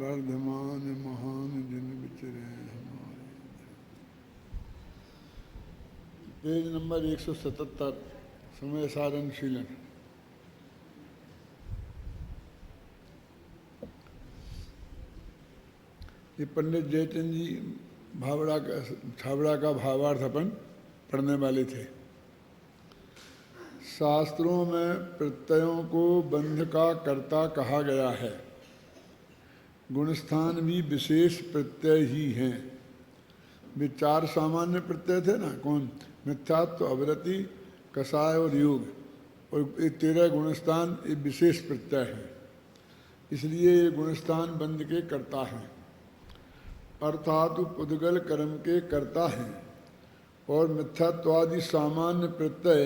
वर्धमान महान जिन विचरे हमारे। Page number 177, समय साधन शीलन। ये पंडित जयचंद जी छाबड़ा का भावार्थ अपन पढ़ने वाले थे। शास्त्रों में प्रत्ययों को बंध का कर्ता कहा गया है। गुणस्थान भी विशेष प्रत्यय ही हैं। वे 4 सामान्य प्रत्यय थे ना, कौन? मिथ्यात्व, अवरति, कषाय और योग, और ये 13 गुणस्थान ये विशेष प्रत्यय हैं। इसलिए ये गुणस्थान बंध के कर्ता हैं, अर्थात पुद्गल कर्म के कर्ता हैं। और मिथ्यात्वादि सामान्य प्रत्यय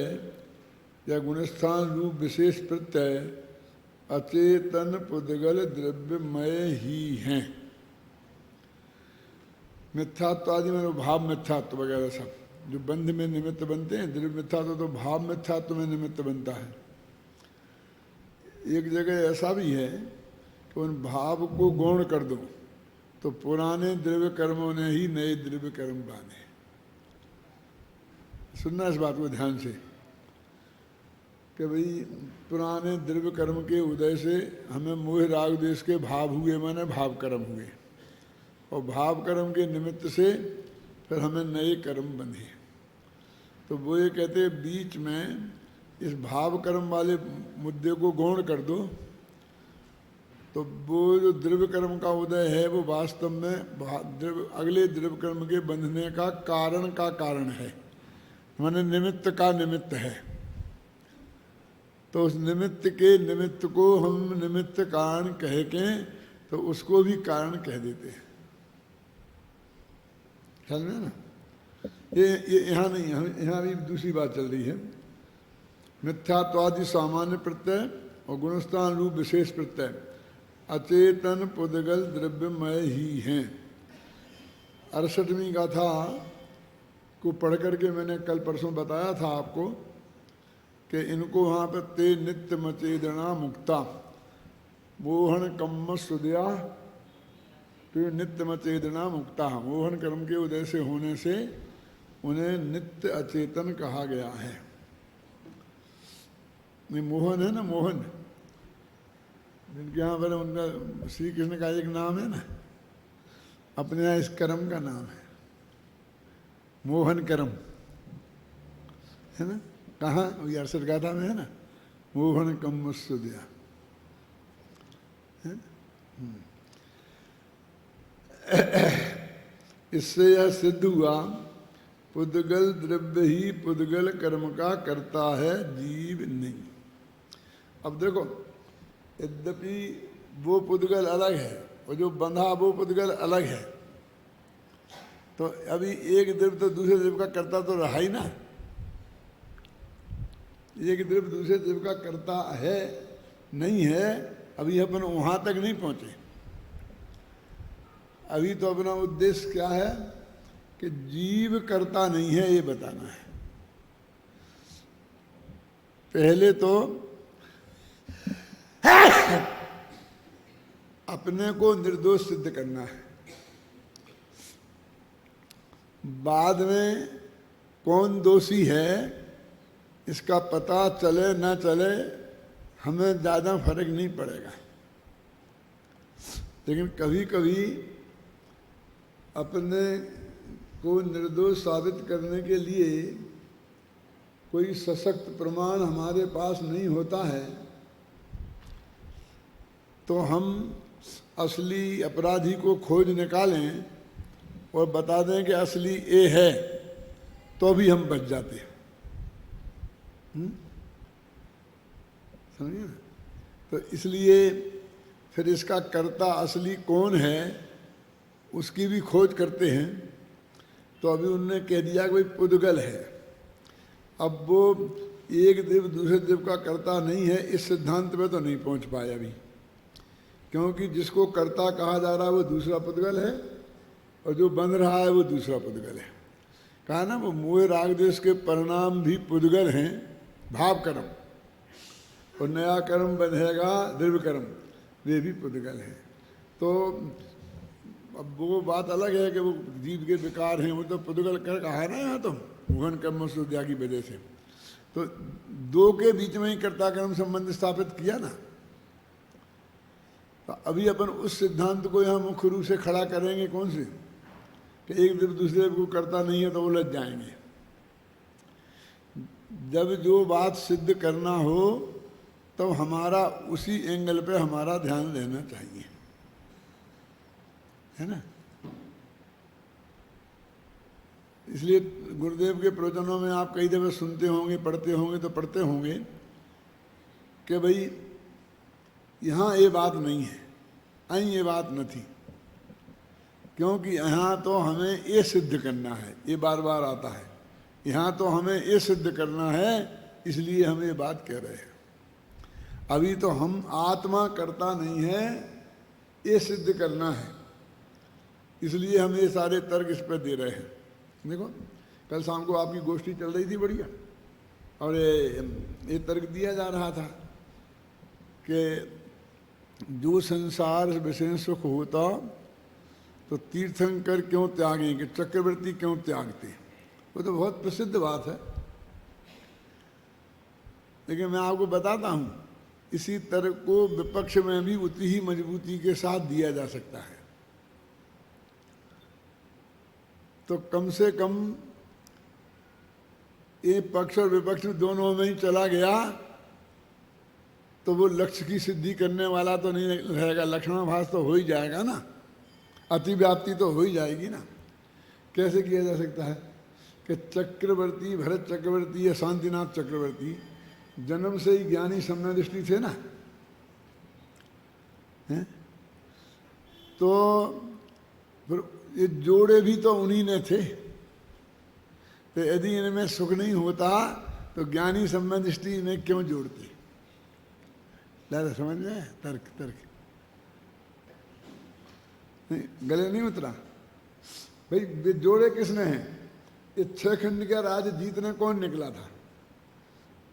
या गुणस्थान रूप विशेष प्रत्यय अचेतन पुद्गल द्रव्यमय ही हैं। मिथ्यात्वादि में भाव मिथ्यात्व वगैरह सब जो बंध में निमित्त बनते हैं, द्रव्य मिथ्यात्व तो भाव मिथ्यात्व में निमित्त बनता है। एक जगह ऐसा भी है कि उन भाव को गौण कर दो तो पुराने द्रव्य कर्मों ने ही नए द्रव्य कर्म बांधे। सुनना इस बात को ध्यान से कि भाई पुराने द्रव्य कर्म के उदय से हमें मोह राग द्वेष के भाव हुए, माने भाव कर्म हुए, और भाव कर्म के निमित्त से फिर हमें नए कर्म बंधे। तो वो ये कहते बीच में इस भाव कर्म वाले मुद्दे को गौण कर दो तो वो जो द्रव्य कर्म का उदय है वो वास्तव में अगले द्रव्य कर्म के बंधने का कारण है, माने निमित्त का निमित्त है। तो उस निमित्त के निमित्त को हम निमित्त कारण कह के तो उसको भी कारण कह देते हैं। समझ में ना? ये यहाँ नहीं, यहाँ भी दूसरी बात चल रही है। मिथ्यात्वादि सामान्य प्रत्यय और गुणस्थान रूप विशेष प्रत्यय अचेतन पुद्गल द्रव्यमय ही हैं। 68वीं गाथा को पढ़ करके मैंने कल परसों बताया था आपको कि इनको वहाँ पर ते नित्य मचेदना मुक्ता मोहन कम्म सुदया तो नित्य मचेदना मुक्ता। मोहन कर्म के उदय से होने से उन्हें नित्य अचेतन कहा गया है। ये मोहन है ना, मोहन जिनके यहाँ पर उनका श्री कृष्ण का एक नाम है ना, अपने यहाँ इस कर्म का नाम है मोहन कर्म, है ना? कहाँ? वही 68 गाथा में है ना, मोहन कम्म सुदया। इससे यह सिद्ध हुआ पुद्गल द्रव्य ही पुद्गल कर्म का करता है, जीव नहीं। अब देखो, यद्यपि वो पुद्गल अलग है और जो बंधा वो पुद्गल अलग है, तो अभी एक द्रव्य तो दूसरे द्रव्य का कर्ता तो रहा ही ना। एक द्रव्य दूसरे द्रव्य का कर्ता है नहीं है, अभी अपन वहां तक नहीं पहुंचे। अभी तो अपना उद्देश्य क्या है कि जीव कर्ता नहीं है ये बताना है। पहले तो अपने को निर्दोष सिद्ध करना है, बाद में कौन दोषी है इसका पता चले ना चले हमें ज़्यादा फर्क नहीं पड़ेगा। लेकिन कभी कभी अपने को निर्दोष साबित करने के लिए कोई सशक्त प्रमाण हमारे पास नहीं होता है तो हम असली अपराधी को खोज निकालें और बता दें कि असली ए है, तो भी हम बच जाते हैं। समझिए ना? तो इसलिए फिर इसका कर्ता असली कौन है उसकी भी खोज करते हैं। तो अभी उनने कह दिया कि भाई पुद्गल है। अब वो एक देव दूसरे देव का कर्ता नहीं है, इस सिद्धांत में तो नहीं पहुंच पाए अभी, क्योंकि जिसको कर्ता कहा जा रहा है वो दूसरा पुद्गल है और जो बन रहा है वो दूसरा पुद्गल है। कहा ना, वो मोह राग द्वेष के परिणाम भी पुद्गल हैं, भाव कर्म, और नया कर्म बनेगा द्रव्य कर्म, वे भी पुद्गल हैं। तो अब वो बात अलग है कि वो जीव के विकार हैं, वो तो पुद्गल कर कहा है ना यहाँ तो मुहन कर्म सुद्या की वजह से, तो दो के बीच में ही कर्ता कर्म संबंध स्थापित किया ना। तो अभी अपन उस सिद्धांत को यहाँ मुख्य रूप से खड़ा करेंगे कौन से, कि एक जब दूसरे को करता नहीं है तो उलझ जाएंगे। जब जो बात सिद्ध करना हो तो हमारा उसी एंगल पे हमारा ध्यान रहना चाहिए, है ना। इसलिए गुरुदेव के प्रवचनों में आप कई दफे सुनते होंगे, पढ़ते होंगे तो पढ़ते होंगे कि भाई यहाँ ये बात नहीं है, अं ये बात नहीं, क्योंकि यहाँ तो हमें ये सिद्ध करना है, ये बार बार आता है, यहाँ तो हमें ये सिद्ध करना है, इसलिए हम ये बात कह रहे हैं। अभी तो हम आत्मा करता नहीं है, ये सिद्ध करना है, इसलिए हम ये सारे तर्क इस पर दे रहे हैं। देखो कल शाम को आपकी गोष्ठी चल रही थी बढ़िया, और ये तर्क दिया जा रहा था कि जो संसार विषय सुख होता तो तीर्थंकर क्यों त्यागें, कि चक्रवर्ती क्यों त्यागते। वो तो बहुत प्रसिद्ध बात है, लेकिन मैं आपको बताता हूँ इसी तर्क को विपक्ष में भी उतनी ही मजबूती के साथ दिया जा सकता है। तो कम से कम ये पक्ष और विपक्ष दोनों में ही चला गया तो वो लक्ष्य की सिद्धि करने वाला तो नहीं रहेगा, लक्षणाभास तो हो ही जाएगा ना, अतिव्याप्ति तो हो ही जाएगी ना। कैसे किया जा सकता है कि चक्रवर्ती, भरत चक्रवर्ती या शांतिनाथ चक्रवर्ती जन्म से ही ज्ञानी सम्यदृष्टि थे ना, हैं? तो फिर ये जोड़े भी तो उन्हीं ने थे, तो यदि इनमें सुख नहीं होता तो ज्ञानी सम्यदृष्टि में क्यों जोड़ते। ज़्यादा समझ में तर्क तर्क नहीं, गले नहीं उतरा भाई। जोड़े किसने हैं, ये 6 खंड का राज जीतने कौन निकला था,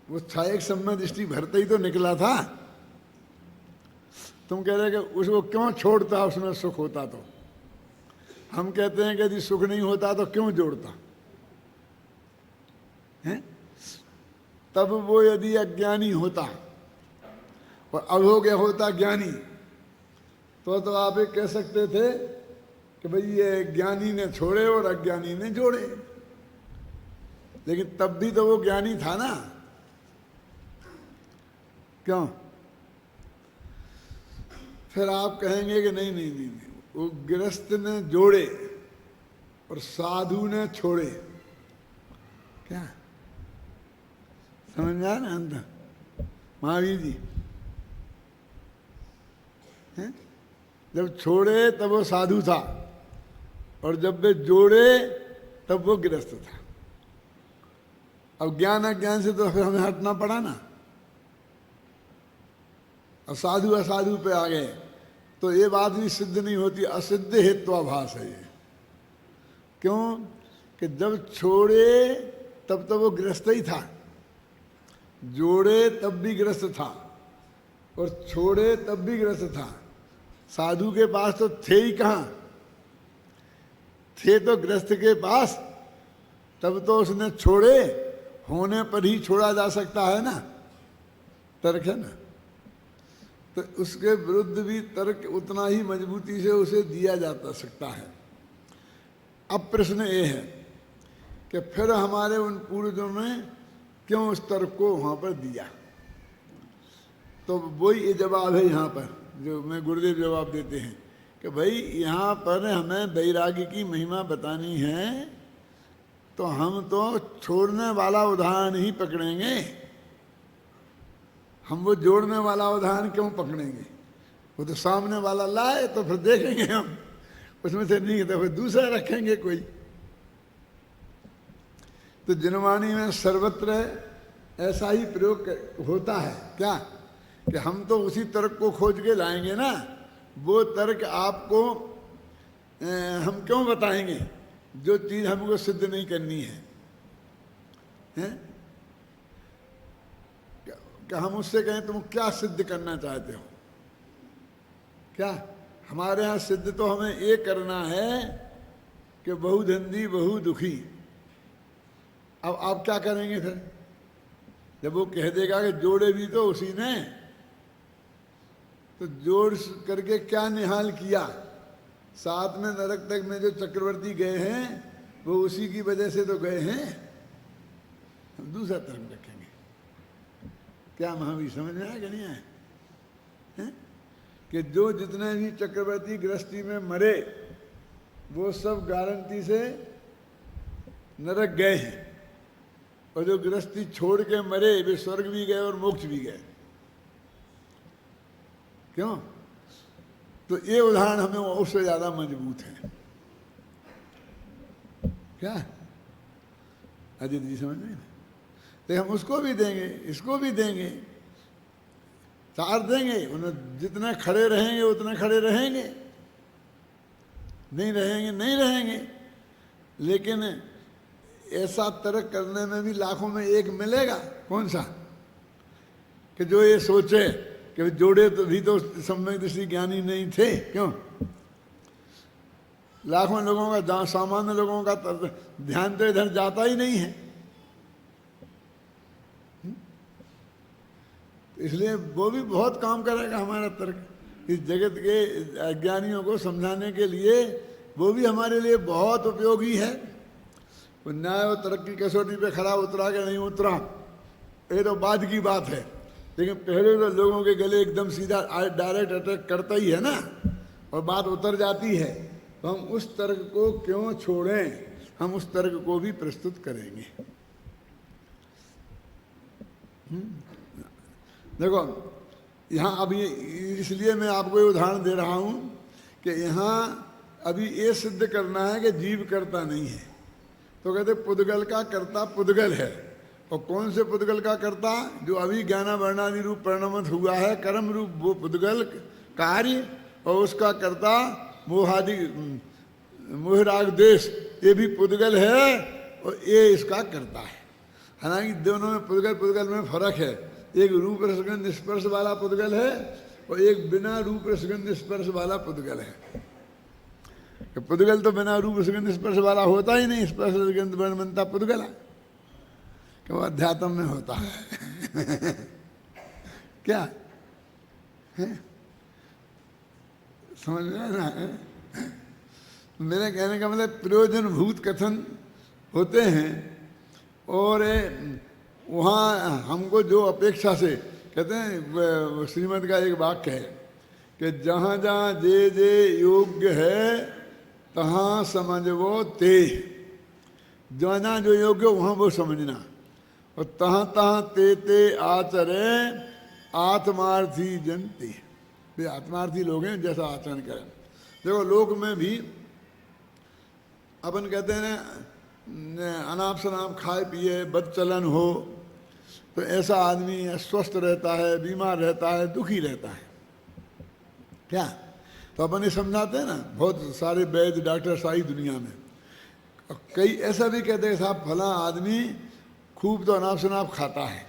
वो 6 सम्यदृष्टि भरते ही तो निकला था। तुम कह रहे कि उसको क्यों छोड़ता, उसमें सुख होता तो। हम कहते हैं कि यदि सुख नहीं होता तो क्यों जोड़ता है। तब वो यदि अज्ञानी होता और अभोग्य होता ज्ञानी, तो आप ये कह सकते थे कि भाई ये ज्ञानी ने छोड़े और अज्ञानी ने जोड़े, लेकिन तब भी तो वो ज्ञानी था ना। क्यों? फिर आप कहेंगे कि नहीं नहीं नहीं, वो गृहस्थ ने जोड़े और साधु ने छोड़े। क्या समझ आ रहा अंदर महावीर जी हैं? जब छोड़े तब वो साधु था, और जब वे जोड़े तब वो गृहस्थ था। अब ज्ञान अज्ञान से तो फिर हमें हटना पड़ा ना। और साधु असाधु पे आ गए तो ये बात भी सिद्ध नहीं होती, असिद्ध हेत्वाभास है ये। क्यों कि जब छोड़े तब तो वो गृहस्थ ही था, जोड़े तब भी गृहस्थ था, और छोड़े तब भी गृहस्थ था। साधु के पास तो थे ही कहाँ, थे तो गृहस्थ के पास, तब तो उसने छोड़े, होने पर ही छोड़ा जा सकता है ना, तर्क है ना। तो उसके विरुद्ध भी तर्क उतना ही मजबूती से उसे दिया जाता सकता है। अब प्रश्न ये है कि फिर हमारे उन पूर्वजों ने क्यों उस तर्क को वहाँ पर दिया। तो वही ये जवाब है यहाँ पर जो मैं गुरुदेव जवाब देते हैं कि भाई यहाँ पर हमें वैराग्य की महिमा बतानी है, तो हम तो छोड़ने वाला उदाहरण ही पकड़ेंगे, हम वो जोड़ने वाला उदाहरण क्यों पकड़ेंगे। वो तो सामने वाला लाए तो फिर देखेंगे हम, उसमें से नहीं तो फिर दूसरा रखेंगे कोई। तो जिनवाणी में सर्वत्र ऐसा ही प्रयोग होता है क्या कि हम तो उसी तर्क को खोज के लाएंगे ना, वो तर्क आपको हम क्यों बताएंगे जो चीज़ हमको सिद्ध नहीं करनी है, हैं? कि हम उससे कहें तुम क्या सिद्ध करना चाहते हो, क्या हमारे यहाँ सिद्ध तो हमें ये करना है कि बहु धंधी बहु दुखी। अब आप क्या करेंगे फिर जब वो कह देगा कि जोड़े भी तो उसी ने, तो जोड़ करके क्या निहाल किया? साथ में नरक तक में जो चक्रवर्ती गए हैं वो उसी की वजह से तो गए हैं। हम दूसरा तर्क रखेंगे। क्या महावीर समझ में आया कि नहीं आया? हैं? कि जो जितने भी चक्रवर्ती गृहस्थी में मरे वो सब गारंटी से नरक गए हैं, और जो गृहस्थी छोड़ के मरे वे स्वर्ग भी गए और मोक्ष भी गए। क्यों? तो ये उदाहरण हमें उससे ज्यादा मजबूत है। क्या अजीत जी समझ में? तो हम उसको भी देंगे, इसको भी देंगे, चार देंगे। उन्हें जितने खड़े रहेंगे उतने खड़े रहेंगे, नहीं रहेंगे नहीं रहेंगे। लेकिन ऐसा तर्क करने में भी लाखों में एक मिलेगा। कौन सा? कि जो ये सोचे कि जोड़े तो भी तो सम्यक दृष्टि ज्ञानी नहीं थे। क्यों? लाखों लोगों का, सामान्य लोगों का ध्यान तो इधर जाता ही नहीं है, इसलिए वो भी बहुत काम करेगा हमारा तर्क। इस जगत के अज्ञानियों को समझाने के लिए वो भी हमारे लिए बहुत उपयोगी है। वो न्याय और तर्क की कसौटी पे खरा उतरा कि नहीं उतरा ये तो बाद की बात है, लेकिन पहले तो लोगों के गले एकदम सीधा डायरेक्ट अटैक करता ही है ना, और बात उतर जाती है। तो हम उस तर्क को क्यों छोड़ें? हम उस तर्क को भी प्रस्तुत करेंगे। देखो यहाँ अभी इसलिए मैं आपको ये उदाहरण दे रहा हूँ कि यहाँ अभी ये सिद्ध करना है कि जीव करता नहीं है। तो कहते पुद्गल का कर्ता पुद्गल है। और कौन से पुद्गल का कर्ता? जो अभी ज्ञाना वर्णादि रूप परिणमित हुआ है, कर्म रूप वो पुद्गल कार्य, और उसका कर्ता मोहादि मोहराग देश, ये भी पुद्गल है और ये इसका कर्ता है। हालांकि दोनों में पुद्गल पुद्गल में फर्क है। एक रूप रसगंध स्पर्श वाला पुद्गल है और एक बिना रूप रसगंध स्पर्श वाला पुद्गल है। पुद्गल तो बिना रूप रसगंध स्पर्श वाला होता ही नहीं, स्पर्श रसगंध वर्ण बनता पुद्गल है, वो अध्यात्म में होता है। क्या है? समझ में ना? मेरे कहने का मतलब प्रयोजन भूत कथन होते हैं, और वहाँ हमको जो अपेक्षा से कहते हैं, श्रीमद् का एक वाक्य है कि जहाँ जहाँ जे जे योग्य है तहाँ समझवो ते। जहाँ जहाँ जो योग्य वहाँ वो समझना, और तहाँ तहाँ ते ते आचरे आत्मार्थी जनते। वे आत्मार्थी लोग हैं, जैसा आचरण करें। देखो लोक में भी अपन कहते हैं अनाप शनाप खाए पिए बदचलन हो तो ऐसा आदमी अस्वस्थ रहता है, बीमार रहता है, दुखी रहता है। क्या? तो अपन ये समझाते हैं ना, बहुत सारे वैद्य डॉक्टर सारी दुनिया में। और कई ऐसा भी कहते हैं साहब फला आदमी खूब तो अनाप शनाप खाता है,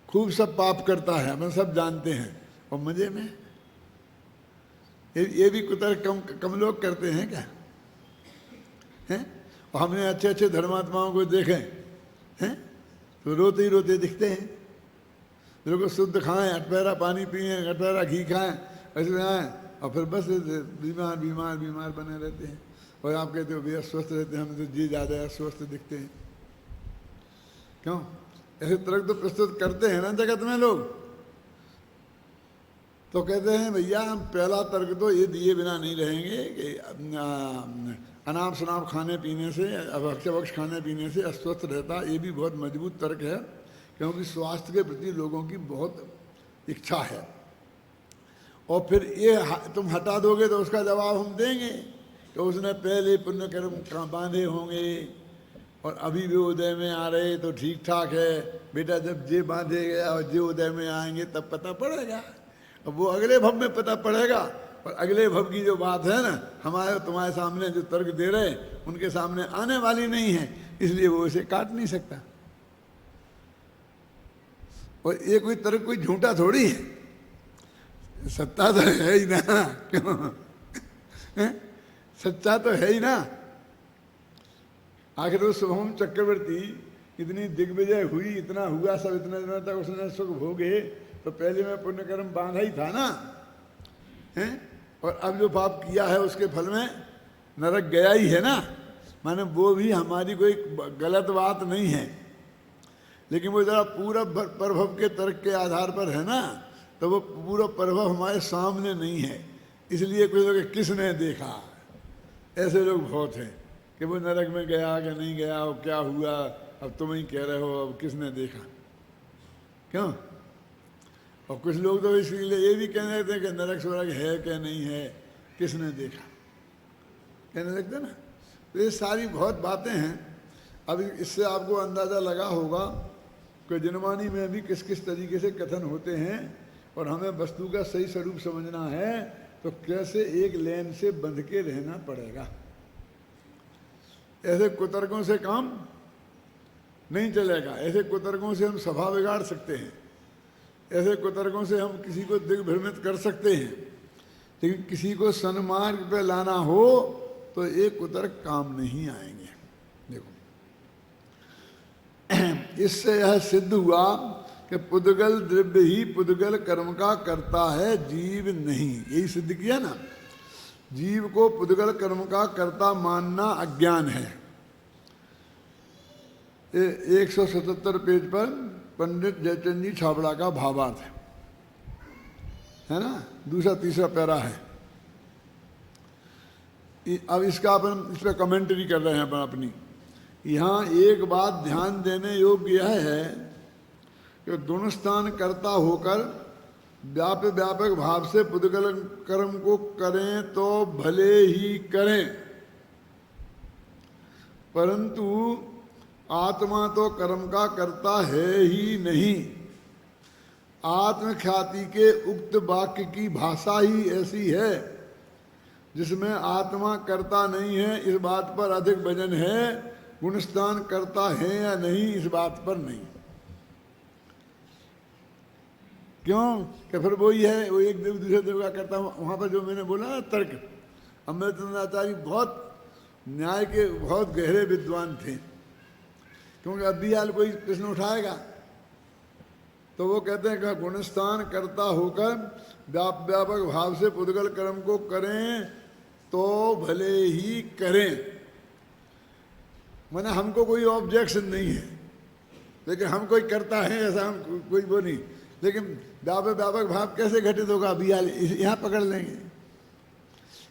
खूब सब पाप करता है, अपन सब जानते हैं, और मजे में ये भी कुतर कम लोग करते हैं क्या? हैं? और हमने अच्छे अच्छे धर्मात्माओं को देखे हैं तो रोते ही रोते दिखते हैं। लोग शुद्ध खाएं, अटपहरा पानी पिए, अटपहरा घी खाएं, ऐसे आए और फिर बस बीमार बीमार बीमार बने रहते हैं। और आप कहते हो भैया स्वस्थ रहते हैं, हमें तो जी ज़्यादा अस्वस्थ दिखते हैं। क्यों? ऐसे तर्क तो प्रस्तुत करते हैं ना जगत में लोग। तो कहते हैं भैया हम पहला तर्क तो ये दिए बिना नहीं रहेंगे कि अनाप शनाप खाने पीने से, अभक्ष भक्ष खाने पीने से अस्वस्थ रहता। ये भी बहुत मजबूत तर्क है, क्योंकि स्वास्थ्य के प्रति लोगों की बहुत इच्छा है। और फिर ये तुम हटा दोगे तो उसका जवाब हम देंगे कि उसने पहले पुण्य कर्म बांधे होंगे और अभी भी उदय में आ रहे तो ठीक ठाक है। बेटा जब जे बांधे गया और जे उदय में आएंगे तब पता पड़ेगा। अब वो अगले भव में पता पड़ेगा। और अगले भव की जो बात है ना, हमारे तुम्हारे सामने जो तर्क दे रहे उनके सामने आने वाली नहीं है, इसलिए वो इसे काट नहीं सकता। और ये कोई तर्क कोई झूठा थोड़ी है। सत्ता तो है ही ना, क्यों? सच्चा तो है ही ना। आखिर वो शुभम चक्रवर्ती इतनी दिग्विजय हुई, इतना हुआ, सब इतना दिनों तक उसने सुख भोगे, तो पहले में पुण्य कर्म बांधा ही था ना, हैं? और अब जो पाप किया है उसके फल में नरक गया ही है ना। माने वो भी हमारी कोई गलत बात नहीं है, लेकिन वो जरा पूरा प्रभव के तर्क के आधार पर है ना, तो वो पूरा प्रभव हमारे सामने नहीं है, इसलिए कोई लोग किसने देखा, ऐसे लोग बहुत हैं कि वो नरक में गया कि नहीं गया, वो क्या हुआ, अब तुम ही कह रहे हो, अब किसने देखा, क्यों? और कुछ लोग तो इसलिए ये भी कहने लगते हैं कि नरक स्वर्ग है कि नहीं है, किसने देखा, कहने लगते ना। तो ये सारी बहुत बातें हैं। अब इससे आपको अंदाज़ा लगा होगा कि जनवाणी में भी किस किस तरीके से कथन होते हैं, और हमें वस्तु का सही स्वरूप समझना है तो कैसे एक लेन से बंध के रहना पड़ेगा। ऐसे कुतर्कों से काम नहीं चलेगा, ऐसे कुतर्कों से हम सभा बिगाड़ सकते हैं, ऐसे कुतर्कों से हम किसी को दिग्भ्रमित कर सकते हैं, लेकिन किसी को सन्मार्ग पे लाना हो तो ये कुतर्क काम नहीं आएंगे। देखो, इससे यह सिद्ध हुआ कि पुद्गल द्रव्य ही पुद्गल कर्म का करता है, जीव नहीं। यही सिद्ध किया ना। जीव को पुद्गल कर्म का कर्ता मानना अज्ञान है। 177 पेज पर पंडित जयचंद जी छाबड़ा का भावार्थ है ना, दूसरा तीसरा पैरा है। अब इसका अपन इस पर कमेंट्री कर रहे हैं अपन अपनी। यहाँ एक बात ध्यान देने योग्य यह है कि गुणस्थान कर्ता होकर व्यापक भाव से पुद्गल कर्म को करें तो भले ही करें, परंतु आत्मा तो कर्म का करता है ही नहीं। आत्मख्याति के उक्त वाक्य की भाषा ही ऐसी है जिसमें आत्मा करता नहीं है इस बात पर अधिक वजन है, गुणस्थान करता है या नहीं इस बात पर नहीं। क्यों? कि फिर वही है, वो एक देव दूसरे देव का करता हूँ। वहाँ पर जो मैंने बोला ना तर्क, अमृतनाचार्य बहुत न्याय के बहुत गहरे विद्वान थे, क्योंकि अब भी हाल कोई प्रश्न उठाएगा तो वो कहते हैं कि गुणस्थान करता होकर व्यापक भाव से पुद्गल कर्म को करें तो भले ही करें। माने हमको कोई ऑब्जेक्शन नहीं है, लेकिन हम कोई करता है ऐसा हम कोई वो नहीं, लेकिन व्यापक भाव कैसे घटित होगा अभी हाल यहाँ पकड़ लेंगे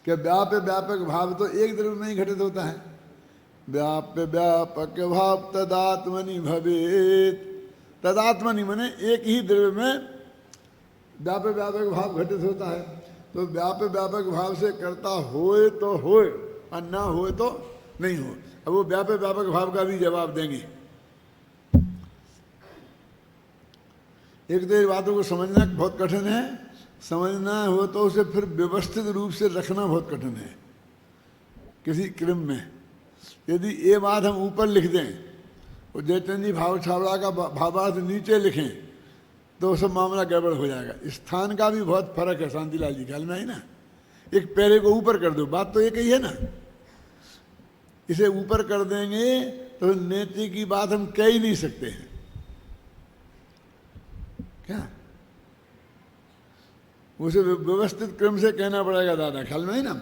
कि व्यापक भाव तो एक द्रव्य में ही घटित होता है। व्यापक भाव तदात्मनि भवेत, तदात्मनि माने एक ही द्रव्य में व्यापक भाव घटित होता है। तो व्यापक भाव से करता होए तो होए और ना होए तो नहीं हो। अब वो व्यापक भाव का भी जवाब देंगे। एक तो बातों को समझना बहुत कठिन है, समझना हो तो उसे फिर व्यवस्थित रूप से रखना बहुत कठिन है किसी क्रम में। यदि ये बात हम ऊपर लिख दें और जयचंद जी भाव छावड़ा का भावार्थ नीचे लिखें तो सब मामला गड़बड़ हो जाएगा। स्थान का भी बहुत फर्क है, शांतिलाल जी ख्याल में आई ना। एक पैरे को ऊपर कर दो, बात तो एक ही है ना। इसे ऊपर कर देंगे तो नेति की बात हम कह ही नहीं सकते हैं क्या, उसे व्यवस्थित क्रम से कहना पड़ेगा दादा ख्याल में है ना।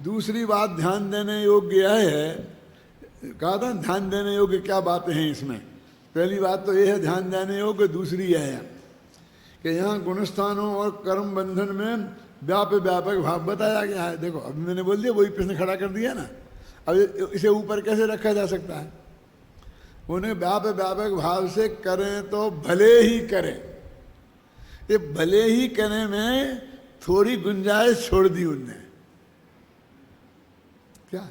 दूसरी बात ध्यान देने योग्य है, कहा था ध्यान देने योग्य क्या बातें हैं इसमें। पहली बात तो यह है ध्यान देने योग्य, दूसरी यह है कि यहाँ गुणस्थानों और कर्म बंधन में व्यापक भाव बताया गया है। देखो अभी मैंने बोल दिया, वही प्रश्न खड़ा कर दिया ना। अब इसे ऊपर कैसे रखा जा सकता है? उन्हें व्यापक भाव से करें तो भले ही करें। ये भले ही करने में थोड़ी गुंजाइश छोड़ दी उनने। क्या?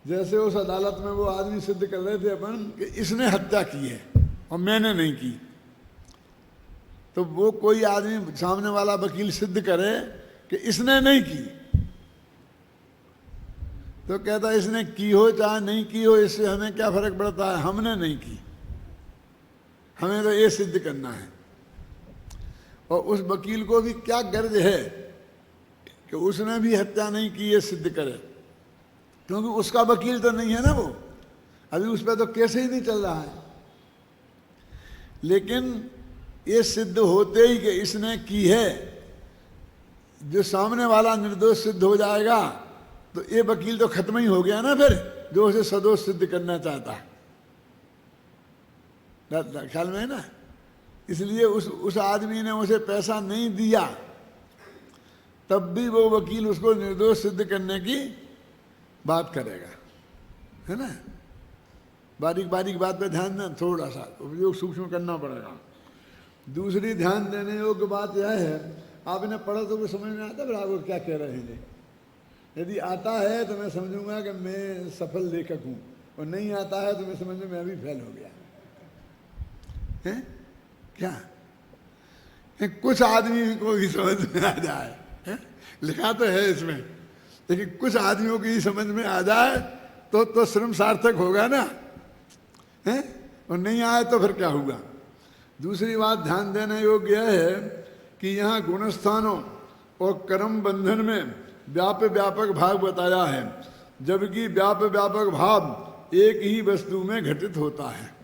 जैसे उस अदालत में वो आदमी सिद्ध कर रहे थे अपन कि इसने हत्या की है और मैंने नहीं की, तो वो कोई आदमी सामने वाला वकील सिद्ध करे कि इसने नहीं की, तो कहता इसने की हो चाहे नहीं की हो, इससे हमें क्या फर्क पड़ता है, हमने नहीं की, हमें तो ये सिद्ध करना है। और उस वकील को भी क्या गर्ज है कि उसने भी हत्या नहीं की ये सिद्ध करे, क्योंकि उसका वकील तो नहीं है ना वो, अभी उस पर तो केस ही नहीं चल रहा है। लेकिन ये सिद्ध होते ही कि इसने की है, जो सामने वाला निर्दोष सिद्ध हो जाएगा तो ये वकील तो खत्म ही हो गया ना फिर, जो उसे सदोष सिद्ध करना चाहता है। ख्याल में है ना? इसलिए उस आदमी ने उसे पैसा नहीं दिया, तब भी वो वकील उसको निर्दोष सिद्ध करने की बात करेगा, है ना? बारीक बारीक बात पे ध्यान दें, थोड़ा सा उपयोग सूक्ष्म करना पड़ेगा। दूसरी ध्यान देने योग्य बात यह है, आपने पढ़ा तो वो समझ में आता फिर आपको क्या कह रहे हैं। यदि आता है तो मैं समझूंगा कि मैं सफल लेखक हूँ, और नहीं आता है तो मैं समझ मैं भी फेल हो गया है। क्या है? कुछ आदमी को भी समझ में आ जाए है? लिखा तो है इसमें, लेकिन कुछ आदमियों की समझ में आ जाए तो श्रम सार्थक होगा ना, है? और नहीं आए तो फिर क्या होगा। दूसरी बात ध्यान देने योग्य है कि यहाँ गुणस्थानों और कर्म बंधन में व्यापक भाग बताया है, जबकि व्यापक भाव एक ही वस्तु में घटित होता है,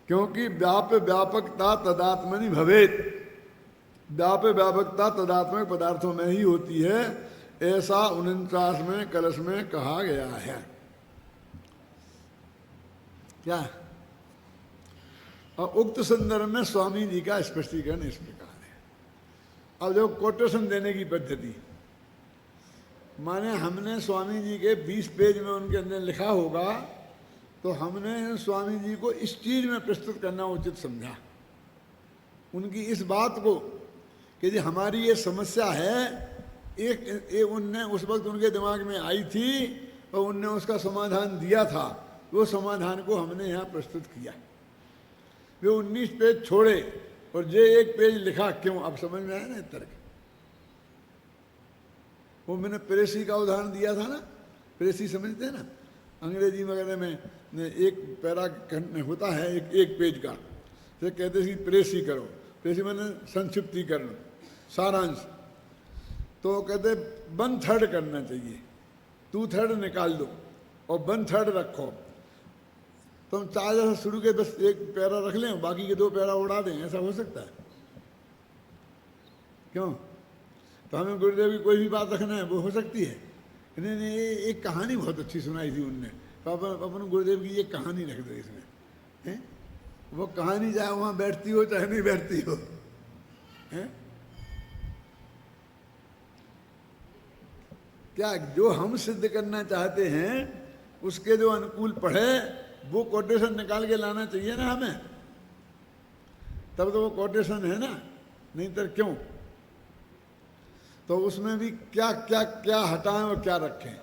क्योंकि व्यापकता तदात्मनि भवेत, व्यापकता तदात्मक पदार्थों में ही होती है, ऐसा 49वें कलश में कहा गया है। क्या? और उक्त संदर्भ में स्वामी जी का स्पष्टीकरण इस प्रकार है। अब जो कोटेशन देने की पद्धति, माने हमने स्वामी जी के 20 पेज में उनके अंदर लिखा होगा, तो हमने स्वामी जी को इस चीज में प्रस्तुत करना उचित समझा, उनकी इस बात को कि जी हमारी ये समस्या है, एक उनने उस वक्त उनके दिमाग में आई थी और उनने उसका समाधान दिया था, वो समाधान को हमने यहाँ प्रस्तुत किया। वे 19 पेज छोड़े और जे 1 पेज लिखा, क्यों? अब समझ में आया ना तर्क। वो मैंने प्रेसी का उदाहरण दिया था ना, प्रेसी समझते हैं ना, अंग्रेजी वगैरह में एक पैरा होता है एक पेज का, तो कहते हैं प्रेसी करो, प्रेसी मैंने संक्षिप्तीकरण, सारांश, तो कहते 1/3 करना चाहिए, 2/3 निकाल दो और 1/3 रखो। तो हम 4 जैसा शुरू के बस एक पैरा रख लें, बाकी के 2 पैरा उड़ा दें, ऐसा हो सकता है? क्यों? तो हमें गुरुदेव की कोई भी बात रखना है वो हो सकती है? नहीं, एक कहानी बहुत अच्छी सुनाई थी उनने, तो अपन गुरुदेव की एक कहानी रख दो इसमें, है? वो कहानी चाहे वहाँ बैठती हो चाहे नहीं बैठती हो, है? क्या जो हम सिद्ध करना चाहते हैं उसके जो अनुकूल पढ़े वो कोटेशन निकाल के लाना चाहिए ना हमें, तब तो वो कोटेशन है ना, नहीं तो क्यों? तो उसमें भी क्या क्या क्या हटाएं और क्या रखें।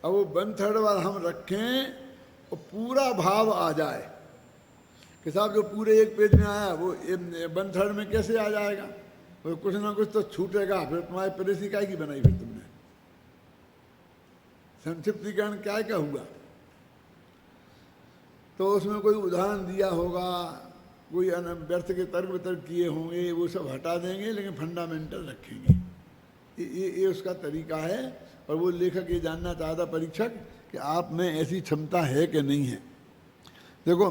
अब वो 1/3 बार हम रखें और पूरा भाव आ जाए कि साहब जो पूरे 1 पेज में आया वो 1/3 में कैसे आ जाएगा? तो कुछ ना कुछ तो छूटेगा, फिर तुम्हारी प्रेसी काय की बनाई फिर तुमने, संक्षिप्तीकरण क्या क्या हुआ? तो उसमें कोई उदाहरण दिया होगा, कोई व्यर्थ के तर्क वितर्क किए होंगे, वो सब हटा देंगे, लेकिन फंडामेंटल रखेंगे। ये उसका तरीका है। और वो लेखक ये जानना चाहता परीक्षक कि आप में ऐसी क्षमता है कि नहीं है। देखो,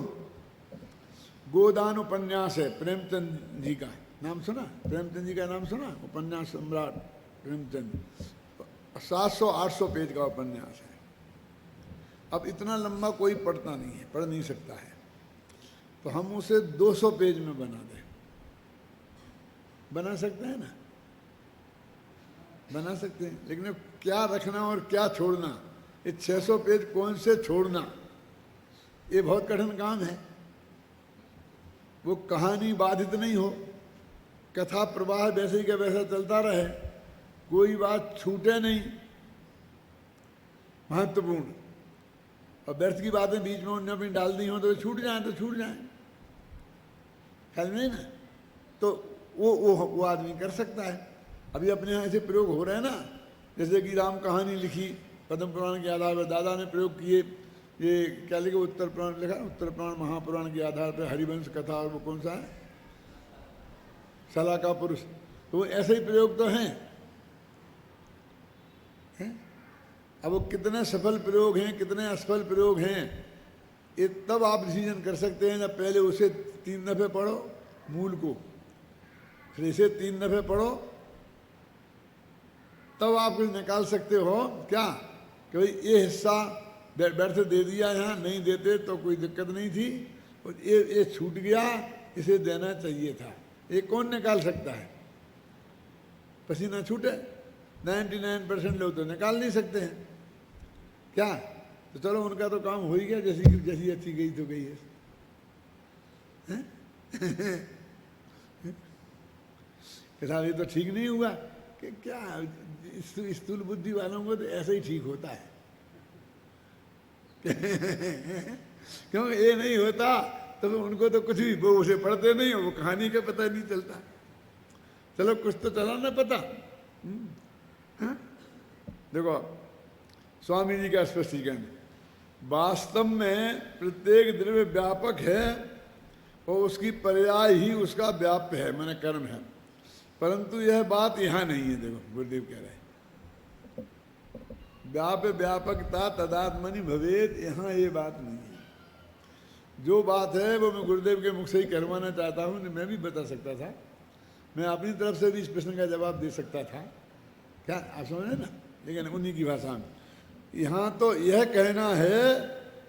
गोदान उपन्यास है, प्रेमचंद जी का नाम सुना? प्रेमचंद जी का नाम सुना? उपन्यास सम्राट प्रेमचंद, 700-800 पेज का उपन्यास है। अब इतना लंबा कोई पढ़ता नहीं है, पढ़ नहीं सकता है, तो हम उसे 200 पेज में बना दें। बना सकते हैं ना? बना सकते हैं, लेकिन क्या रखना और क्या छोड़ना, ये 600 पेज कौन से छोड़ना, ये बहुत कठिन काम है। वो कहानी बाधित नहीं हो, कथा प्रवाह वैसे ही का वैसा चलता रहे, कोई बात छूटे नहीं, महत्वपूर्ण। और व्यर्थ की बातें बीच में उन्हें अपनी डाल दी हो तो छूट जाए तो छूट जाए, ख्याल नहीं ना? तो वो आदमी कर सकता है। अभी अपने यहाँ ऐसे प्रयोग हो रहे हैं ना, जैसे कि राम कहानी लिखी पद्म पुराण के आधार पर, दादा ने प्रयोग किए, ये क्या लिखा, उत्तर पुराण लिखा, उत्तर पुराण महापुराण के आधार पर हरिवंश कथा, और वो कौन सा है, सला का पुरुष, तो वो ऐसे ही प्रयोग तो हैं। अब वो कितने सफल प्रयोग हैं, कितने असफल प्रयोग हैं, ये तब आप डिसीजन कर सकते हैं जब पहले उसे 3 दफे पढ़ो मूल को, फिर इसे 3 दफे पढ़ो, तब आप कुछ निकाल सकते हो क्या कि भाई ये हिस्सा व्यर्थ दे दिया, यहाँ नहीं देते तो कोई दिक्कत नहीं थी, और ये छूट गया, इसे देना चाहिए था। ये कौन निकाल सकता है? पसीना छूटे 99% लोग तो निकाल नहीं सकते हैं क्या? तो चलो उनका तो काम हो ही गया, जैसी जैसी अच्छी गई तो गई है। साहब ये तो ठीक नहीं हुआ कि क्या, स्थूल बुद्धि वालों को तो ऐसे ही ठीक होता है। क्योंकि ये नहीं होता तो उनको तो कुछ भी, वो उसे पढ़ते नहीं हो, वो कहानी का पता नहीं चलता। चलो कुछ तो चला ना पता। देखो स्वामी जी का स्पष्टीकरण, वास्तव में प्रत्येक द्रव्य व्यापक है और उसकी पर्याय ही उसका व्याप्य है, माने कर्म है, परंतु यह बात यहाँ नहीं है। देखो गुरुदेव कह रहे हैं व्याप्य व्यापकता तदात्मनि भवेत, यहाँ ये बात नहीं है। जो बात है वो मैं गुरुदेव के मुख से ही करवाना चाहता हूँ, मैं भी बता सकता था, मैं अपनी तरफ से भी इस प्रश्न का जवाब दे सकता था, क्या आप समझे ना, लेकिन उन्हीं की भाषा में। यहाँ तो यह कहना है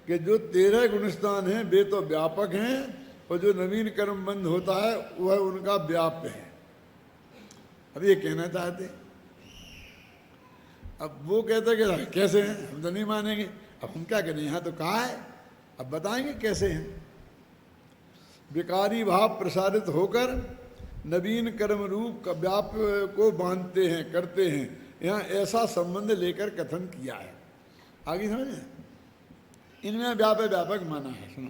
कि जो 13 गुणस्थान हैं वे तो व्यापक हैं, और जो नवीन कर्म बंध होता है वह उनका व्याप्य है। अब ये कहना चाहते हैं, अब वो कहते कि कैसे हैं, हम तो नहीं मानेंगे। अब हम क्या करें, यहाँ तो कहा है, अब बताएंगे कैसे हैं। विकारी भाव प्रसारित होकर नवीन कर्म रूप का व्याप्य को बांधते हैं, करते हैं, यहाँ ऐसा संबंध लेकर कथन किया है। आगे समझे, इनमें व्याप्य व्यापक माना है। सुनो